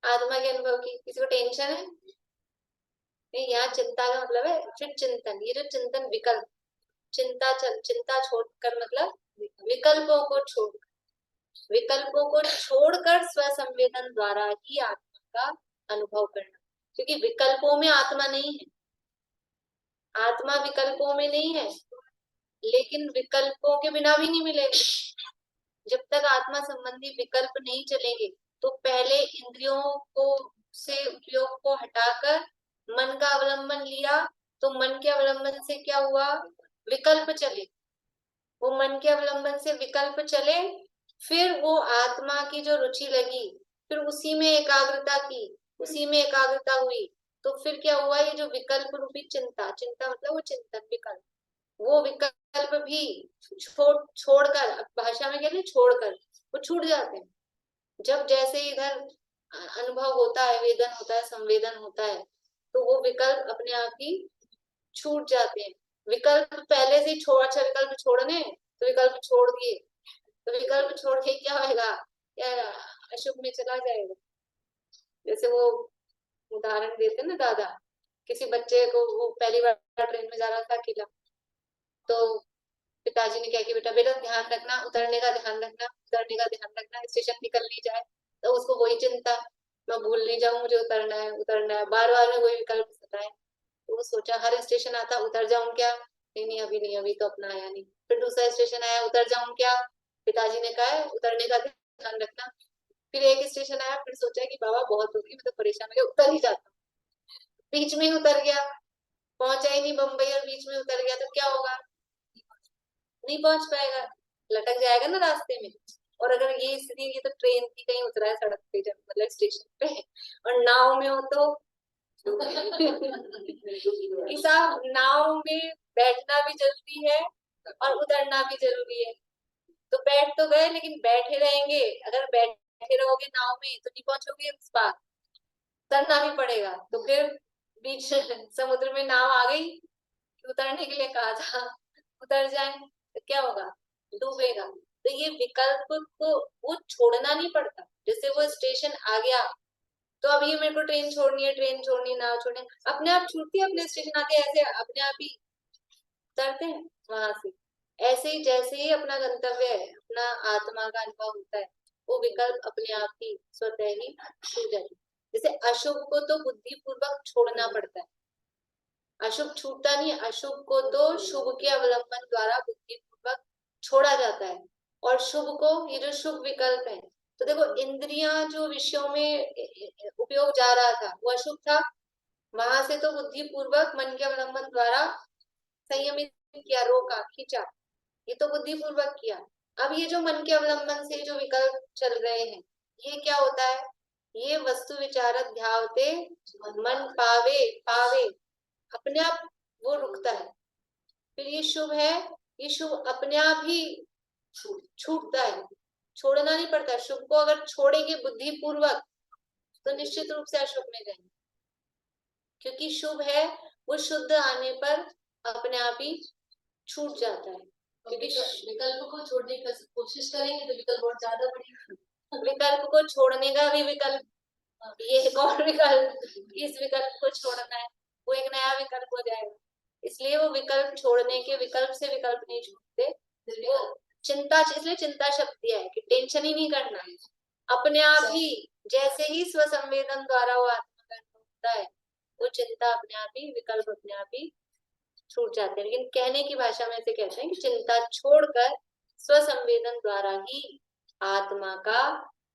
आत्मा के अनुभव की, किसी को टेंशन है, यहाँ चिंता का मतलब है फिर चिंतन, ये जो चिंतन विकल्प, चिंता छोड़कर मतलब विकल्पों को छोड़कर स्वसंवेदन द्वारा ही आत्मा का अनुभव करना, क्योंकि विकल्पों में आत्मा नहीं है, आत्मा विकल्पों में नहीं है, लेकिन विकल्पों के बिना भी नहीं मिलेगा। जब तक आत्मा संबंधी विकल्प नहीं चलेंगे तो पहले इंद्रियों को से उपयोग को हटाकर मन का अवलंबन लिया, तो मन के अवलंबन से क्या हुआ, विकल्प चले, वो मन के अवलंबन से विकल्प चले, फिर वो आत्मा की जो रुचि लगी, फिर उसी में एकाग्रता की, उसी में एकाग्रता हुई, तो फिर क्या हुआ, ये जो विकल्प रूपी चिंता मतलब वो चिंतन विकल्प, वो विकल्प भी छोड़कर, अब भाषा में कहते हैं छोड़कर, वो छूट जाते हैं। जब जैसे इधर अनुभव होता है, वेदन होता है, संवेदन होता है, तो वो विकल्प अपने आप ही छूट जाते हैं। विकल्प पहले से अच्छा विकल्प छोड़ने, तो विकल्प छोड़ दिए, तो विकल्प छोड़ के क्या होगा, या अशुभ में चला जाएगा। जैसे वो उदाहरण देते ना दादा, किसी बच्चे को, वो पहली बार ट्रेन में जा रहा था अकेला, तो पिताजी ने क्या किया, बेटा बेटा ध्यान रखना, उतरने का ध्यान रखना, उतरने का ध्यान रखना, स्टेशन निकल नहीं जाए। तो उसको वही चिंता, मैं भूल नहीं जाऊं, मुझे उतरना है उतरना है, बार बार में वही विकल्प सताए। तो वो सोचा हर स्टेशन आता उतर जाऊं क्या, नहीं नहीं अभी नहीं, अभी तो अपना आया नहीं। फिर दूसरा स्टेशन आया, उतर जाऊं क्या, पिताजी ने कहा है उतरने का ध्यान रखना। फिर एक स्टेशन आया, फिर सोचा कि बाबा बहुत होगी, मैं तो परेशान हो गया, उतर ही जाता हूँ। बीच में ही उतर गया, पहुंचा ही नहीं बम्बई, और बीच में उतर गया तो क्या होगा, नहीं पहुंच पाएगा, लटक जाएगा ना रास्ते में। और अगर ये स्थिति, ये तो ट्रेन की, कहीं उतरा है सड़क पे, जब मतलब स्टेशन पे, और नाव में हो तो साहब नाव में बैठना भी जरूरी है और उतरना भी जरूरी है। तो बैठ तो गए, लेकिन बैठे रहेंगे, अगर बैठे रहोगे नाव में तो नहीं पहुंचोगे उस पार, उतरना भी पड़ेगा। तो फिर बीच समुद्र में नाव आ गई, उतरने के लिए कहा था, उतर जाए तो क्या होगा, डूबेगा। तो ये विकल्प को वो छोड़ना नहीं पड़ता, जैसे वो स्टेशन आ गया, तो अब ये मेरे को ट्रेन छोड़नी है, नाव छोड़नी है, अपने आप छूटती है, अपने स्टेशन आते ऐसे अपने आप ही उतरते हैं वहां से। ऐसे ही जैसे ही अपना गंतव्य है, अपना आत्मा का अनुभव होता है, वो विकल्प अपने आप ही स्वतः ही छूट जाते हैं। जैसे अशुभ को तो बुद्धि पूर्वक छोड़ना पड़ता है, अशुभ छूटता नहीं, अशुभ को तो शुभ के अवलंबन द्वारा बुद्धि पूर्वक छोड़ा जाता है। और शुभ को, ये जो शुभ विकल्प है, तो देखो इंद्रियां जो विषयों में उपयोग जा रहा था वो अशुभ था, वहां से तो बुद्धि पूर्वक मन के अवलंबन द्वारा संयमित किया, रोका, खींचा, ये तो बुद्धि पूर्वक किया। अब ये जो मन के अवलंबन से जो विकल्प चल रहे हैं, ये क्या होता है, ये वस्तु विचारक ध्यावते मन पावे पावे, अपने आप वो रुकता है। फिर ये शुभ है, ये शुभ अपने आप ही छूटता है, छोड़ना नहीं पड़ता। शुभ को अगर छोड़ेंगे बुद्धि पूर्वक तो निश्चित रूप से अशुभ में जाएंगे, क्योंकि शुभ है वो शुद्ध आने पर अपने आप ही छूट जाता है। क्योंकि विकल्प को छोड़ने की कोशिश करेंगे तो विकल्प और ज्यादा बढ़ेगा। विकल्प को छोड़ने का भी विकल्प, ये एक और विकल्प, इस विकल्प को छोड़ना है, वो एक नया विकल्प हो जाएगा। इसलिए वो विकल्प छोड़ने के, विकल्प से विकल्प नहीं छूटते, वो चिंता, इसलिए चिंता शब्द दिया है कि टेंशन ही नहीं करना है, अपने आप ही जैसे ही स्वसंवेदन द्वारा वो आत्मा होता है, वो चिंता अपने आप ही, विकल्प अपने आप ही छूट जाते हैं। लेकिन कहने की भाषा में ऐसे कहते हैं कि चिंता छोड़कर स्वसंवेदन द्वारा ही आत्मा का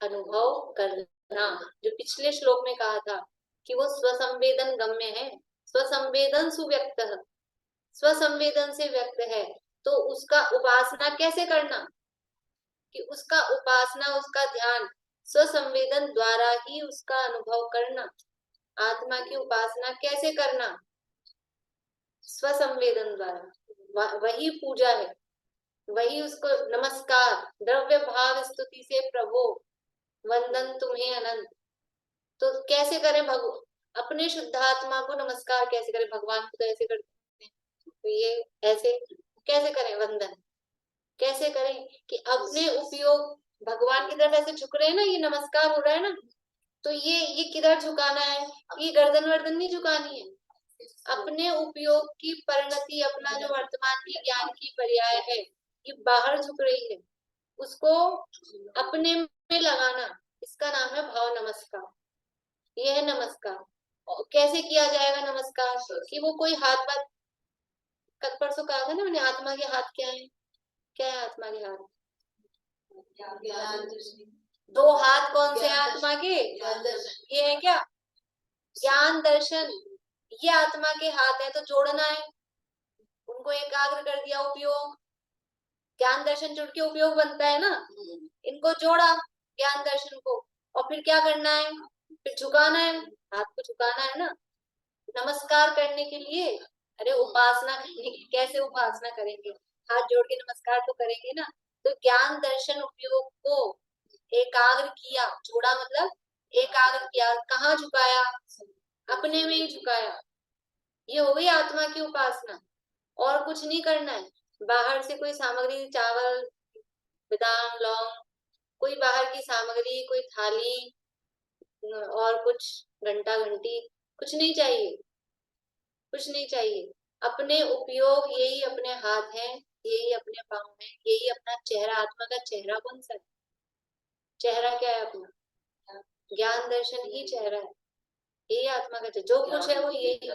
अनुभव करना। जो पिछले श्लोक में कहा था कि वो स्वसंवेदन गम्य है, स्वसंवेदन सुव्यक्त, स्वसंवेदन से व्यक्त है, तो उसका उपासना कैसे करना, कि उसका उपासना, उसका ध्यान स्वसंवेदन द्वारा ही उसका अनुभव करना। आत्मा की उपासना कैसे करना, स्वसंवेदन द्वारा, वही पूजा है, वही उसको नमस्कार, द्रव्य भाव स्तुति से प्रभु वंदन तुम्हें अनंत। तो कैसे करें, अपने शुद्धात्मा को नमस्कार कैसे करें, भगवान को तो ऐसे करते हैं, तो ये ऐसे कैसे करें, वंदन कैसे करें कि अपने उपयोग भगवान की तरफ ऐसे झुक रहे हैं ना, ये नमस्कार हो रहा है ना, तो ये किधर झुकाना है, ये गर्दन वर्दन नहीं झुकानी है, अपने उपयोग की परिणति, अपना जो वर्तमान के ज्ञान की पर्याय है, ये बाहर झुक रही है, उसको अपने में लगाना, इसका नाम है भाव नमस्कार। ये है नमस्कार। और कैसे किया जाएगा नमस्कार? कि वो कोई हाथ बात, कल परसों कहा था ना मैंने, आत्मा के हाथ क्या है? क्या है आत्मा के हाथ? दो हाथ कौन से हैं आत्मा के? ये है क्या? ज्ञान दर्शन, ये आत्मा के हाथ है, तो जोड़ना है, उनको एकाग्र कर दिया। उपयोग, ज्ञान दर्शन जुड़ के उपयोग बनता है ना, इनको जोड़ा ज्ञान दर्शन को, और फिर क्या करना है? फिर झुकाना है, हाथ को झुकाना है ना, नमस्कार करने के लिए। अरे उपासना करने की, कैसे उपासना करेंगे? हाथ जोड़ के नमस्कार तो करेंगे ना। तो ज्ञान दर्शन उपयोग को एकाग्र किया, जोड़ा मतलब एकाग्र किया। कहाँ झुकाया? अपने में ही झुकाया। ये हो गई आत्मा की उपासना। और कुछ नहीं करना है, बाहर से कोई सामग्री, चावल, बादाम, लौंग, कोई बाहर की सामग्री, कोई थाली और कुछ घंटा घंटी, कुछ नहीं चाहिए, कुछ नहीं चाहिए। अपने उपयोग यही अपने हाथ हैं, यही अपने पांव हैं, यही अपना चेहरा। आत्मा का चेहरा कौन सा है? चेहरा क्या है अपना? ज्ञान दर्शन ही चेहरा है, यही आत्मा का चेहरा। जो कुछ है वो यही,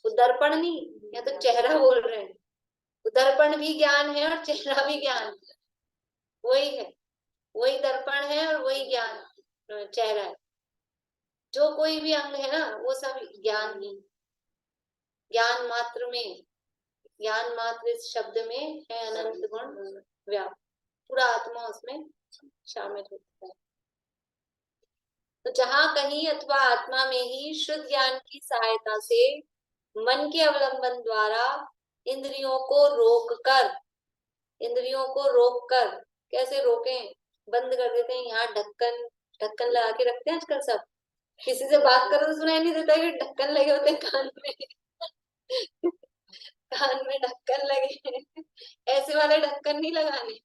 वो दर्पण नहीं, या तो चेहरा बोल रहे हैं। तो दर्पण भी ज्ञान है और चेहरा भी ज्ञान है, वही है, वही दर्पण है और वही ज्ञान चेहरा है। जो कोई भी अंग है ना, वो सब ज्ञान ही, ज्ञान मात्र में, ज्ञान मात्र इस शब्द में है अनंत गुण व्याप्त, पूरा आत्मा उसमें शामिल होता है। तो जहां कहीं अथवा आत्मा में ही शुद्ध ज्ञान की सहायता से मन के अवलंबन द्वारा इंद्रियों को रोककर, इंद्रियों को रोककर, कैसे रोकें? बंद कर देते हैं। यहाँ ढक्कन, ढक्कन लगा के रखते हैं आजकल सब, किसी से बात करो तो सुनाई नहीं देता कि ढक्कन लगे होते हैं कान में। कान में ढक्कन लगे हैं। ऐसे वाले ढक्कन नहीं लगाने,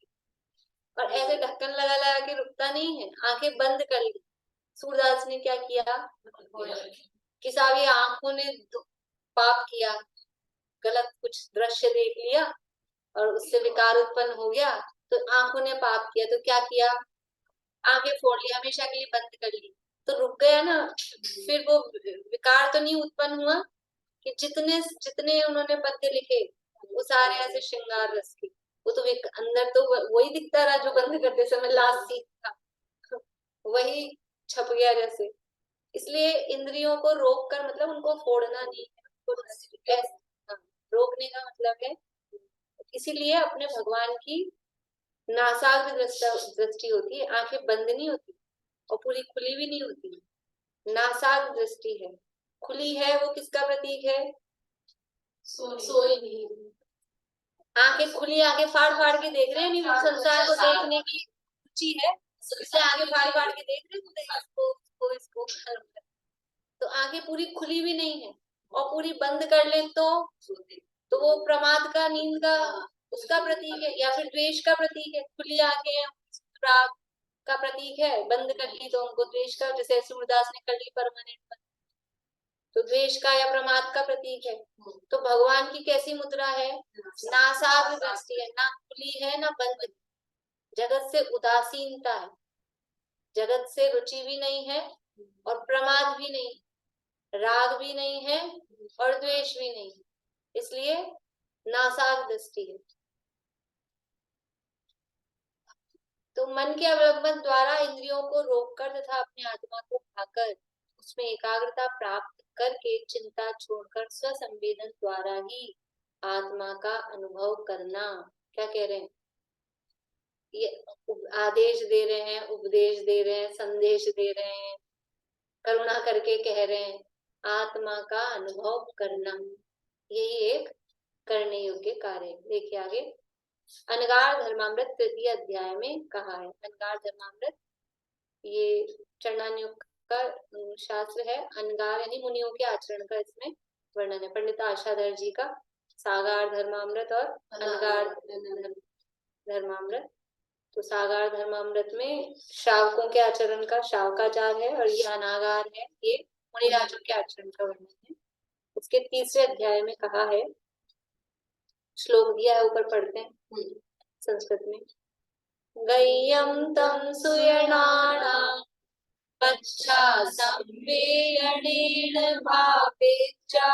और ऐसे ढक्कन लगा लगा के रुकता नहीं है। आंखें बंद कर ली। सूरदास ने क्या किया? कि साहब ये आंखों ने पाप किया, गलत कुछ दृश्य देख लिया और उससे विकार उत्पन्न हो गया, तो आंखों ने पाप किया। तो क्या किया? आंखें फोड़ ली, हमेशा के लिए बंद कर ली, तो रुक गया ना। फिर वो विकार तो नहीं उत्पन्न हुआ कि जितने जितने उन्होंने पद्य लिखे वो सारे ऐसे श्रृंगार रस के, वो तो अंदर तो वही दिखता रहा जो बंद करते समय लास्ट सीन था, वही छप गया जैसे। इसलिए इंद्रियों को रोक कर, मतलब उनको फोड़ना नहीं है, रोकने का मतलब है। इसीलिए अपने भगवान की नासाग्र दृष्टि होती है, आंखें बंद नहीं होती और पूरी खुली भी नहीं होती, नासाग्र दृष्टि है, खुली है। वो किसका प्रतीक है? सोई नहीं। आंखें खुली, आंखें फाड़ फाड़ के देख रहे हैं, नहीं संसार को देखने की रुचि है, इसलिए आंखें फाड़ फाड़ के देख रहे हैं इसको। तो आंखें पूरी खुली भी नहीं है, और पूरी बंद कर ले तो वो प्रमाद का, नींद का, उसका प्रतीक है, या फिर द्वेष का प्रतीक है। खुली आंखें राग का प्रतीक है, बंद कर ली तो उनको द्वेष का, जैसे सूरदास ने कर ली परमानेंट, तो द्वेष का या प्रमाद का प्रतीक है। तो भगवान की कैसी मुद्रा है? नासाग्र दृष्टि है, ना खुली है ना बंद। जगत से उदासीनता है, जगत से रुचि भी नहीं है और प्रमाद भी नहीं, राग भी नहीं है और द्वेष भी नहीं, इसलिए नासाग्र दृष्टि है। तो मन के अवलंबन द्वारा इंद्रियों को रोककर तथा अपनी आत्मा को भाकर उसमें एकाग्रता प्राप्त करके चिंता छोड़कर स्वसंवेदन द्वारा ही आत्मा का अनुभव करना। क्या कह रहे हैं? ये आदेश दे रहे हैं, उपदेश दे रहे हैं, संदेश दे रहे हैं, करुणा करके कह रहे हैं, आत्मा का अनुभव करना यही एक करने योग्य कार्य है। देखिए आगे, अनगार धर्मामृत तृतीय अध्याय में कहा है। अनगार धर्मामृत ये चरणान्युक्त का शास्त्र है। अनगार यानी मुनियों के आचरण का इसमें वर्णन है। पंडित आशाधर जी का सागार धर्मामृत और अनगार धर्मामृत। तो सागार धर्मामृत में श्रावकों के आचरण का शावकाचार है, और ये अनागार है, ये मुनिराजों के आचरण का वर्णन है। इसके तीसरे अध्याय में कहा है, श्लोक दिया है, ऊपर पढ़ते हैं संस्कृत में। गय्यम तम सुयणाना पच्छा संवेयणेन भावेच्चा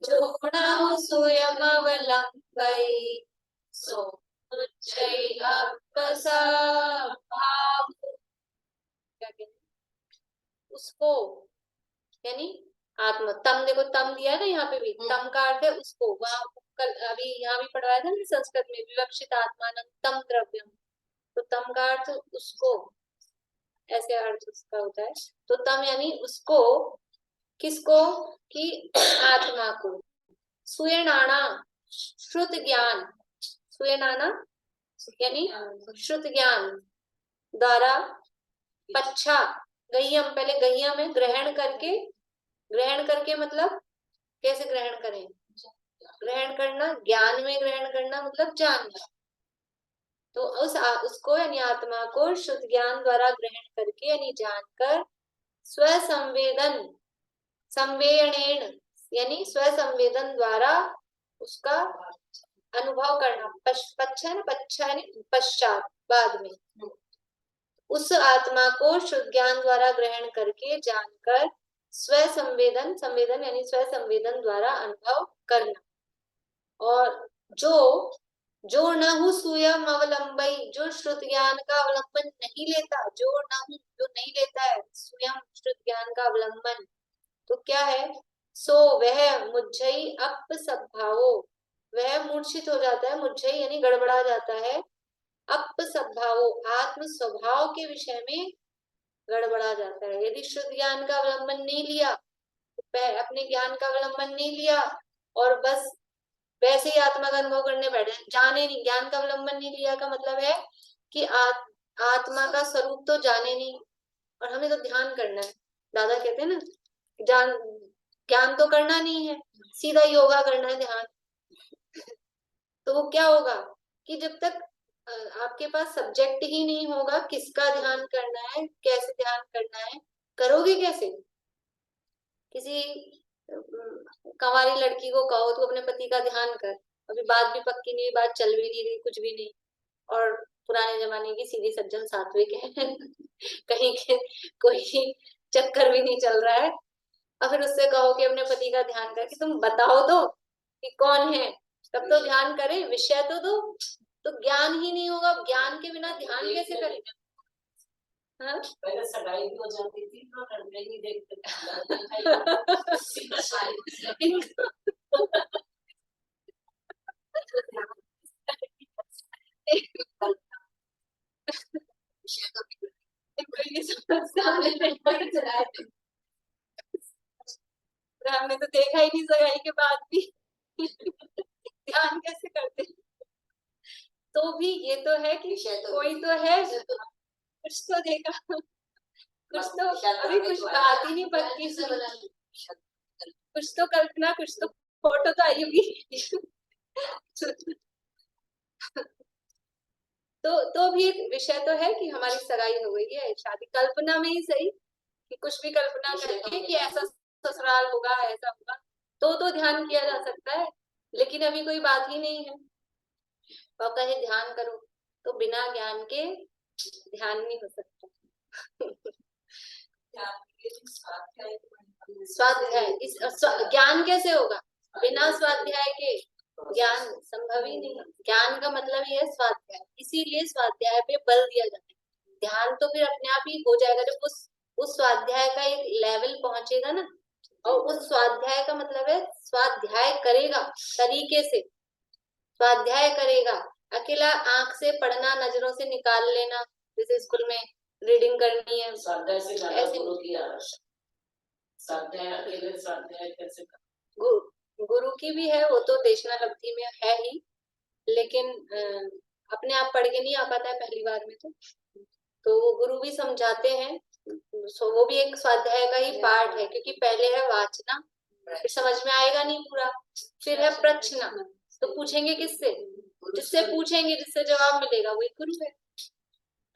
जोणौ सुयमवलम्बै सोच्चै अपसभाव। क्या कहते हैं? उसको, यानी आत्मा, तम देखो तम दिया है ना यहाँ पे भी, तम का अर्थ है उसको। वहाँ कल अभी यहाँ भी पढ़वाया था ना संस्कृत में, विवक्षित आत्मानं तम द्रव्यम, तो तम का अर्थ उसको, ऐसे अर्थ उसका होता है। तो तम यानी उसको, किसको, कि आत्मा को। सुयणाना श्रुत ज्ञान, सुयणाना यानी श्रुत ज्ञान द्वारा, पच्छा गह्यम, पहले गह्यम में ग्रहण करके, ग्रहण करके मतलब कैसे ग्रहण करें, ग्रहण करना, ज्ञान में ग्रहण करना मतलब जानना। तो उसको यानी आत्मा को शुद्ध ज्ञान द्वारा ग्रहण करके यानी जानकर, स्वसंवेदन, संवेयणेन यानी स्वसंवेदन द्वारा उसका अनुभव करना, पच्छा यानी पश्चात, बाद में। उस आत्मा को शुद्ध ज्ञान द्वारा ग्रहण करके जानकर, स्वसंवेदन, संवेदन यानी स्वसंवेदन द्वारा अनुभव करना। और जो न सूयम अवलंबई, जो श्रुत ज्ञान का अवलंबन नहीं लेता, जो नहीं लेता है स्वयं श्रुत ज्ञान का अवलंबन, तो क्या है, सो वह मुझई अपसद्भावो, वह मूर्छित हो जाता है, मुझई यानी गड़बड़ा जाता है, अपसद्भावो आत्म स्वभाव के विषय में गड़बड़ा जाता है। यदि शुद्ध ज्ञान का अवलंबन नहीं लिया, अपने ज्ञान का अवलंबन नहीं लिया और बस वैसे ही आत्मा का अनुभव करने बैठे, जाने नहीं, ज्ञान का अवलंबन नहीं लिया का मतलब है कि आत्मा का स्वरूप तो जाने नहीं, और हमें तो ध्यान करना है। दादा कहते हैं ना, ज्ञान तो करना नहीं है, सीधा योगा करना है, ध्यान। तो वो क्या होगा कि जब तक आपके पास सब्जेक्ट ही नहीं होगा, किसका ध्यान करना है, कैसे ध्यान करना है, करोगे कैसे? किसी कंवारी लड़की को कहो तो अपने पति का ध्यान कर, अभी बात भी पक्की नहीं, बात चल भी नहीं रही, कुछ भी नहीं, और पुराने जमाने की सीधी सज्जन सात्विक है कहीं के कोई चक्कर भी नहीं चल रहा है, और फिर उससे कहो कि अपने पति का ध्यान कर, कि तुम बताओ तो कि कौन है, तब तो ध्यान करे, विषय तो दो। तो ज्ञान ही नहीं होगा, ज्ञान के बिना ध्यान कैसे करेगा? हाँ? पहले सगाई भी हो जाती थी तो लड़के ही देखते हमने तो देखा ही नहीं सगाई के बाद भी ध्यान कैसे करते। तो भी ये तो है कि कोई तो है, कुछ तो देखा, कुछ तो अभी कुछ बात ही नहीं पक्की, कुछ तो कल्पना, कुछ तो फोटो तो आई होगी तो भी एक विषय तो है कि हमारी सगाई हो गई है, शादी कल्पना में ही सही, कि कुछ भी कल्पना करके कि ऐसा ससुराल होगा, ऐसा होगा, तो ध्यान किया जा सकता है। लेकिन अभी कोई बात ही नहीं है, और कहे ध्यान करो, तो बिना ज्ञान के ध्यान नहीं हो सकता स्वाध्याय, इस ज्ञान कैसे होगा बिना स्वाध्याय के? ज्ञान संभव ही नहीं। ज्ञान का मतलब ही है स्वाध्याय, इसीलिए स्वाध्याय पे बल दिया जाता है। ध्यान तो फिर अपने आप ही हो जाएगा जब उस स्वाध्याय का एक लेवल पहुंचेगा ना, और उस स्वाध्याय का मतलब है स्वाध्याय करेगा, तरीके से स्वाध्याय करेगा। अकेला आंख से पढ़ना, नजरों से निकाल लेना, जैसे स्कूल में रीडिंग करनी है, स्वाध्याय से ऐसे गुरु की आवश्यकता, स्वाध्याय अकेले स्वाध्याय कैसे गुरु की भी है, वो तो देशनालब्धि में है ही, लेकिन अपने आप पढ़ के नहीं आ पाता है पहली बार में, तो वो गुरु भी समझाते हैं। सो वो भी एक स्वाध्याय का ही पार्ट है, क्योंकि पहले है वाचना, फिर समझ में आएगा नहीं पूरा, फिर है प्रश्न, तो पूछेंगे किससे? जिससे पूछेंगे, जिससे जवाब मिलेगा वही गुरु है,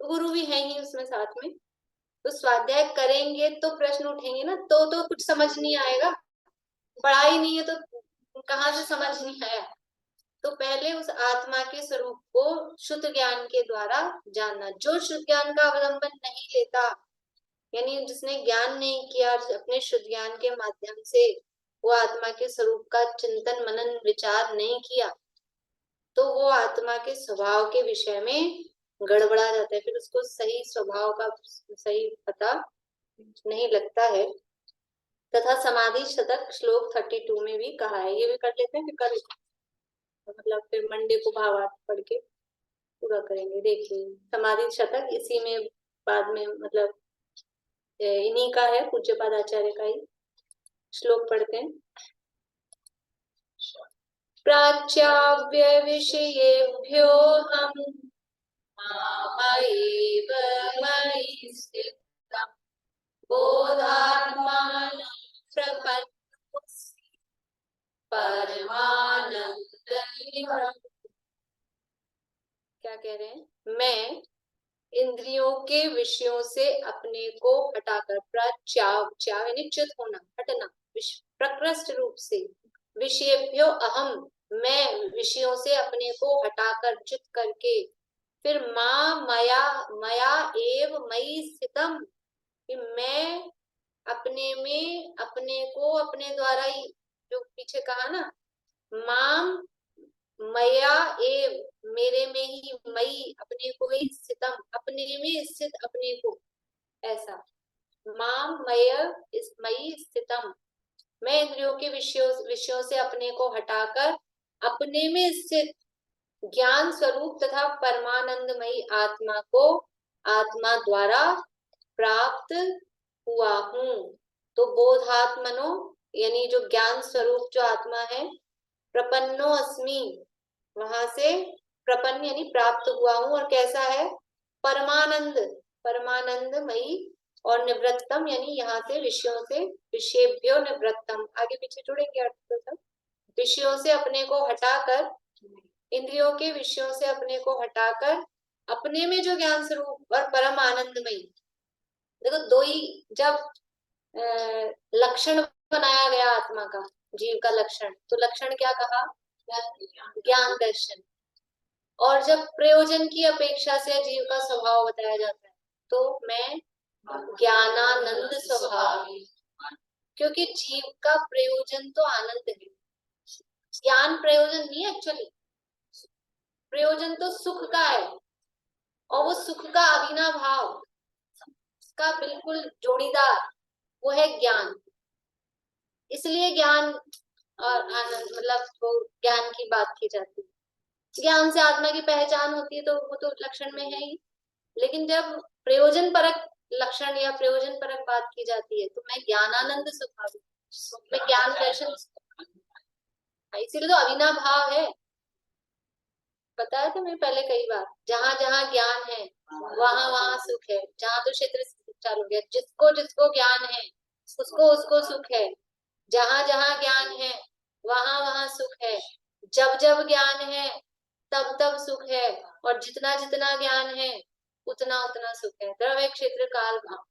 तो गुरु भी है ही उसमें साथ में। तो स्वाध्याय करेंगे तो प्रश्न उठेंगे ना, तो कुछ समझ नहीं आएगा, पढ़ा ही नहीं है तो कहाँ से समझ नहीं आया। तो पहले उस आत्मा के स्वरूप को शुद्ध ज्ञान के द्वारा जानना। जो शुद्ध ज्ञान का अवलंबन नहीं लेता, यानी जिसने ज्ञान नहीं किया, अपने शुद्ध ज्ञान के माध्यम से वो आत्मा के स्वरूप का चिंतन मनन विचार नहीं किया, तो वो आत्मा के स्वभाव के विषय में गड़बड़ा जाता है, फिर उसको सही स्वभाव का सही पता नहीं लगता है। तथा समाधि शतक श्लोक 32 में भी कहा है। ये भी कर लेते हैं, फिर कल मतलब फिर मंडे को भावार्थ पढ़ के पूरा करेंगे। देखिए समाधि शतक इसी में बाद में मतलब इन्हीं का है, पूज्यपाद आचार्य का ही श्लोक पढ़ते हैं। प्राच्याव्यय विषयेभ्यो हम मामैव मयि स्थितं बोधात्मान प्रपन्नोऽस्मि परमानन्दमिह। क्या कह रहे हैं? मैं इंद्रियों के विषयों से अपने को हटाकर, प्राच्याव च्याव यानी च्युत होना, हटना, प्रकृष्ट रूप से, विषयेभ्यो अहम मैं विषयों से अपने को हटाकर च्युत करके, फिर माँ मया मया एव मयि स्थितम, मैं अपने में अपने को अपने द्वारा ही, जो पीछे कहा ना, माम मया एव मेरे में ही, मई अपने को ही, स्थितम अपने में स्थित अपने को, ऐसा माम मयि स्थितम मैं इंद्रियों के विषयों से अपने को हटाकर अपने में स्थित ज्ञान स्वरूप तथा परमानंदमयी आत्मा को आत्मा द्वारा प्राप्त हुआ हूँ। तो बोधात्मनो यानी जो ज्ञान स्वरूप जो आत्मा है, प्रपन्नो अस्मि वहां से प्रपन्न यानी प्राप्त हुआ हूँ, और कैसा है? परमानंद परमानंदमयी, और निवृत्तम यानी यहाँ से विषयों से, विषयेभ्यो निवृत्तम, आगे पीछे जुड़ेंगे अर्थ तो सब, विषयों से अपने को हटाकर, इंद्रियों के विषयों से अपने को हटाकर अपने में जो ज्ञान स्वरूप और परम आनंदमयी। देखो दो ही जब लक्षण बनाया गया आत्मा का, जीव का लक्षण, तो लक्षण क्या कहा? ज्ञान दर्शन। और जब प्रयोजन की अपेक्षा से जीव का स्वभाव बताया जाता है, तो मैं ज्ञानानंद स्वभाव, क्योंकि जीव का प्रयोजन तो आनंद है, ज्ञान प्रयोजन नहीं है एक्चुअली, प्रयोजन तो सुख का है, और वो सुख का अविनाभाव, उसका बिल्कुल जोड़ीदार वो है ज्ञान। इसलिए ज्ञान और आनंद मतलब वो ज्ञान की बात की जाती है। ज्ञान से आत्मा की पहचान होती है, तो वो तो लक्षण में है ही, लेकिन जब प्रयोजन परक लक्षण या प्रयोजन परक बात की जाती है, तो मैं ज्ञानानंद स्वभाव, मैं ज्ञान दर्शन, इसीलिए तो अविनाभाव है। बताया था मैं पहले कई बार, जहां जहां ज्ञान है वहां वहां सुख है। जहां तो क्षेत्र चालू गया, जिसको जिसको ज्ञान है उसको उसको सुख है। जहां जहां ज्ञान है वहां वहां सुख है। जब जब ज्ञान है तब तब सुख है, और जितना जितना ज्ञान है उतना उतना सुख है। द्रव्य क्षेत्र काल भाव,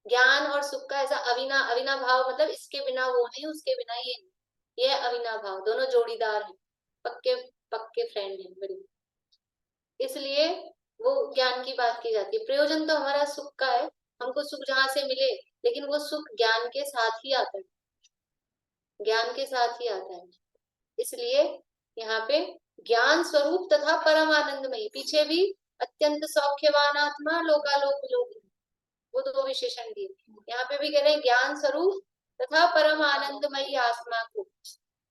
ज्ञान और सुख का ऐसा अविना भाव, मतलब इसके बिना वो नहीं, उसके बिना ये नहीं, ये अविना भाव, दोनों जोड़ीदार हैं, पक्के पक्के फ्रेंड हैं बड़ी। इसलिए वो ज्ञान की बात की जाती है। प्रयोजन तो हमारा सुख का है, हमको सुख जहां से मिले, लेकिन वो सुख ज्ञान के साथ ही आता है, ज्ञान के साथ ही आता है। इसलिए यहाँ पे ज्ञान स्वरूप तथा परम आनंदमयी, पीछे भी अत्यंत सौख्यवान आत्मा लोकालोक लोक, वो दो विशेषण दिए। यहाँ पे भी कह रहे हैं ज्ञान स्वरूप तथा परम आनंदमयी आत्मा को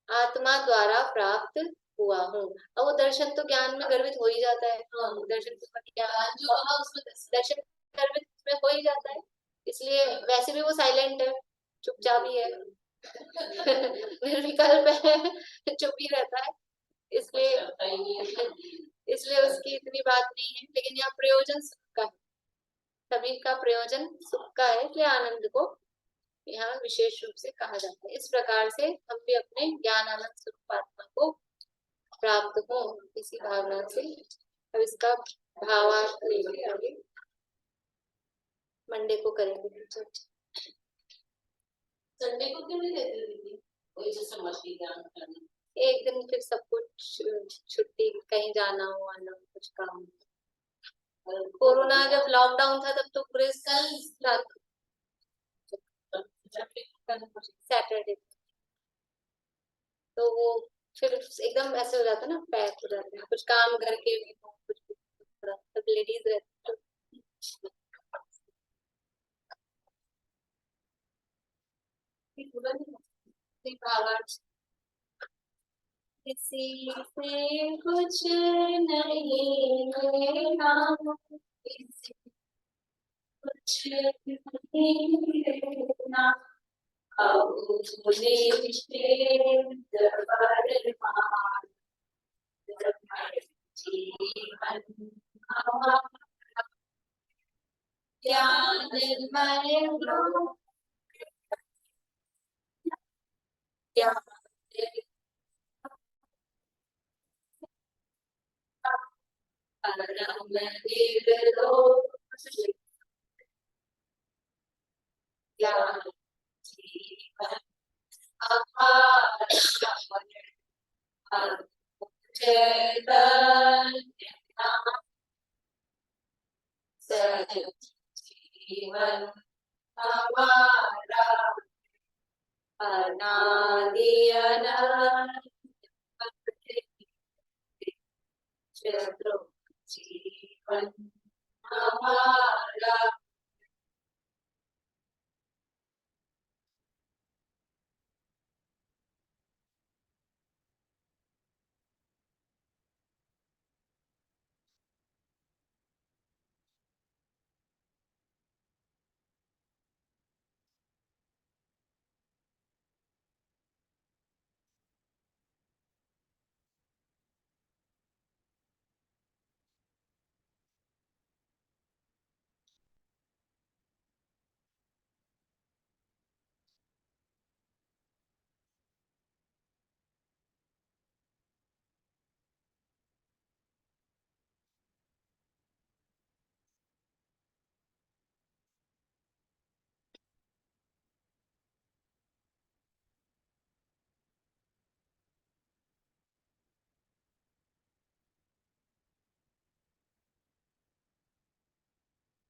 आत्मा द्वारा प्राप्त हुआ हूँ। और वो दर्शन तो ज्ञान में गर्वित हो ही जाता है, दर्शन तो ज्ञान जो कहा उसमें दर्शन गर्वित में हो ही जाता है। इसलिए वैसे भी वो साइलेंट है, चुपचाप ही है निर्विकल्प है, चुप ही रहता है, इसलिए उसकी इतनी बात नहीं है। लेकिन यहाँ प्रयोजन सुख का है, सभी का प्रयोजन सुख का है, इसलिए आनंद को यहाँ विशेष रूप से कहा जाता है। इस प्रकार से हम भी अपने ज्ञान आनंद स्वरूप आत्मा को प्राप्त हो, इसी भावना से अब इसका भावार्थ लेंगे, मंडे को करेंगे। संडे को क्यों नहीं देते दीदी? वही जैसे मछली ज्ञान करना। एक दिन फिर सब कुछ छुट्टी, कहीं जाना हो आना हो, कुछ काम। कोरोना जब लॉकडाउन था तब तो पूरे सैटरडे, तो वो फिर एकदम ऐसे हो जाता ना, पैक हो जाते हैं, कुछ काम घर के भी हो, कुछ सब लेडीज रहते हैं। किसी से कुछ नहीं लेना, किसी कुछ नहीं लेना, अब मुझे जीवन हमारा ज्ञान निर्मल लो, ज्ञान परम निर्दो, ज्ञान जीवन जीवन हमारा अनादि अनंत, जीवन हमारा।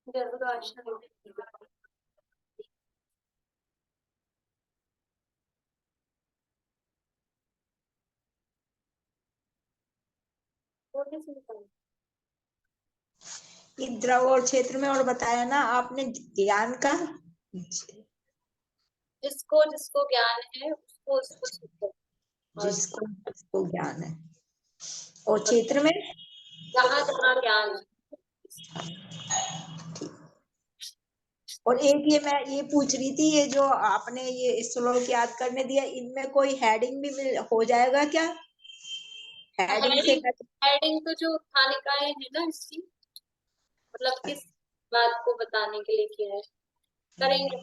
जरूर आशा ये द्रव और क्षेत्र में और बताया ना आपने ज्ञान का, जिसको जिसको ज्ञान है उसको उसको सीखो, जिसको जिसको ज्ञान है, और क्षेत्र में जहाँ जहाँ ज्ञान है। और एक ये मैं ये पूछ रही थी, ये जो आपने ये श्लोक याद करने दिया, इनमें कोई हेडिंग भी हो जाएगा क्या? हेडिंग से हेडिंग तो जो उत्थानिकाएं है ना इसकी, मतलब किस बात को बताने के लिए किया है, करेंगे।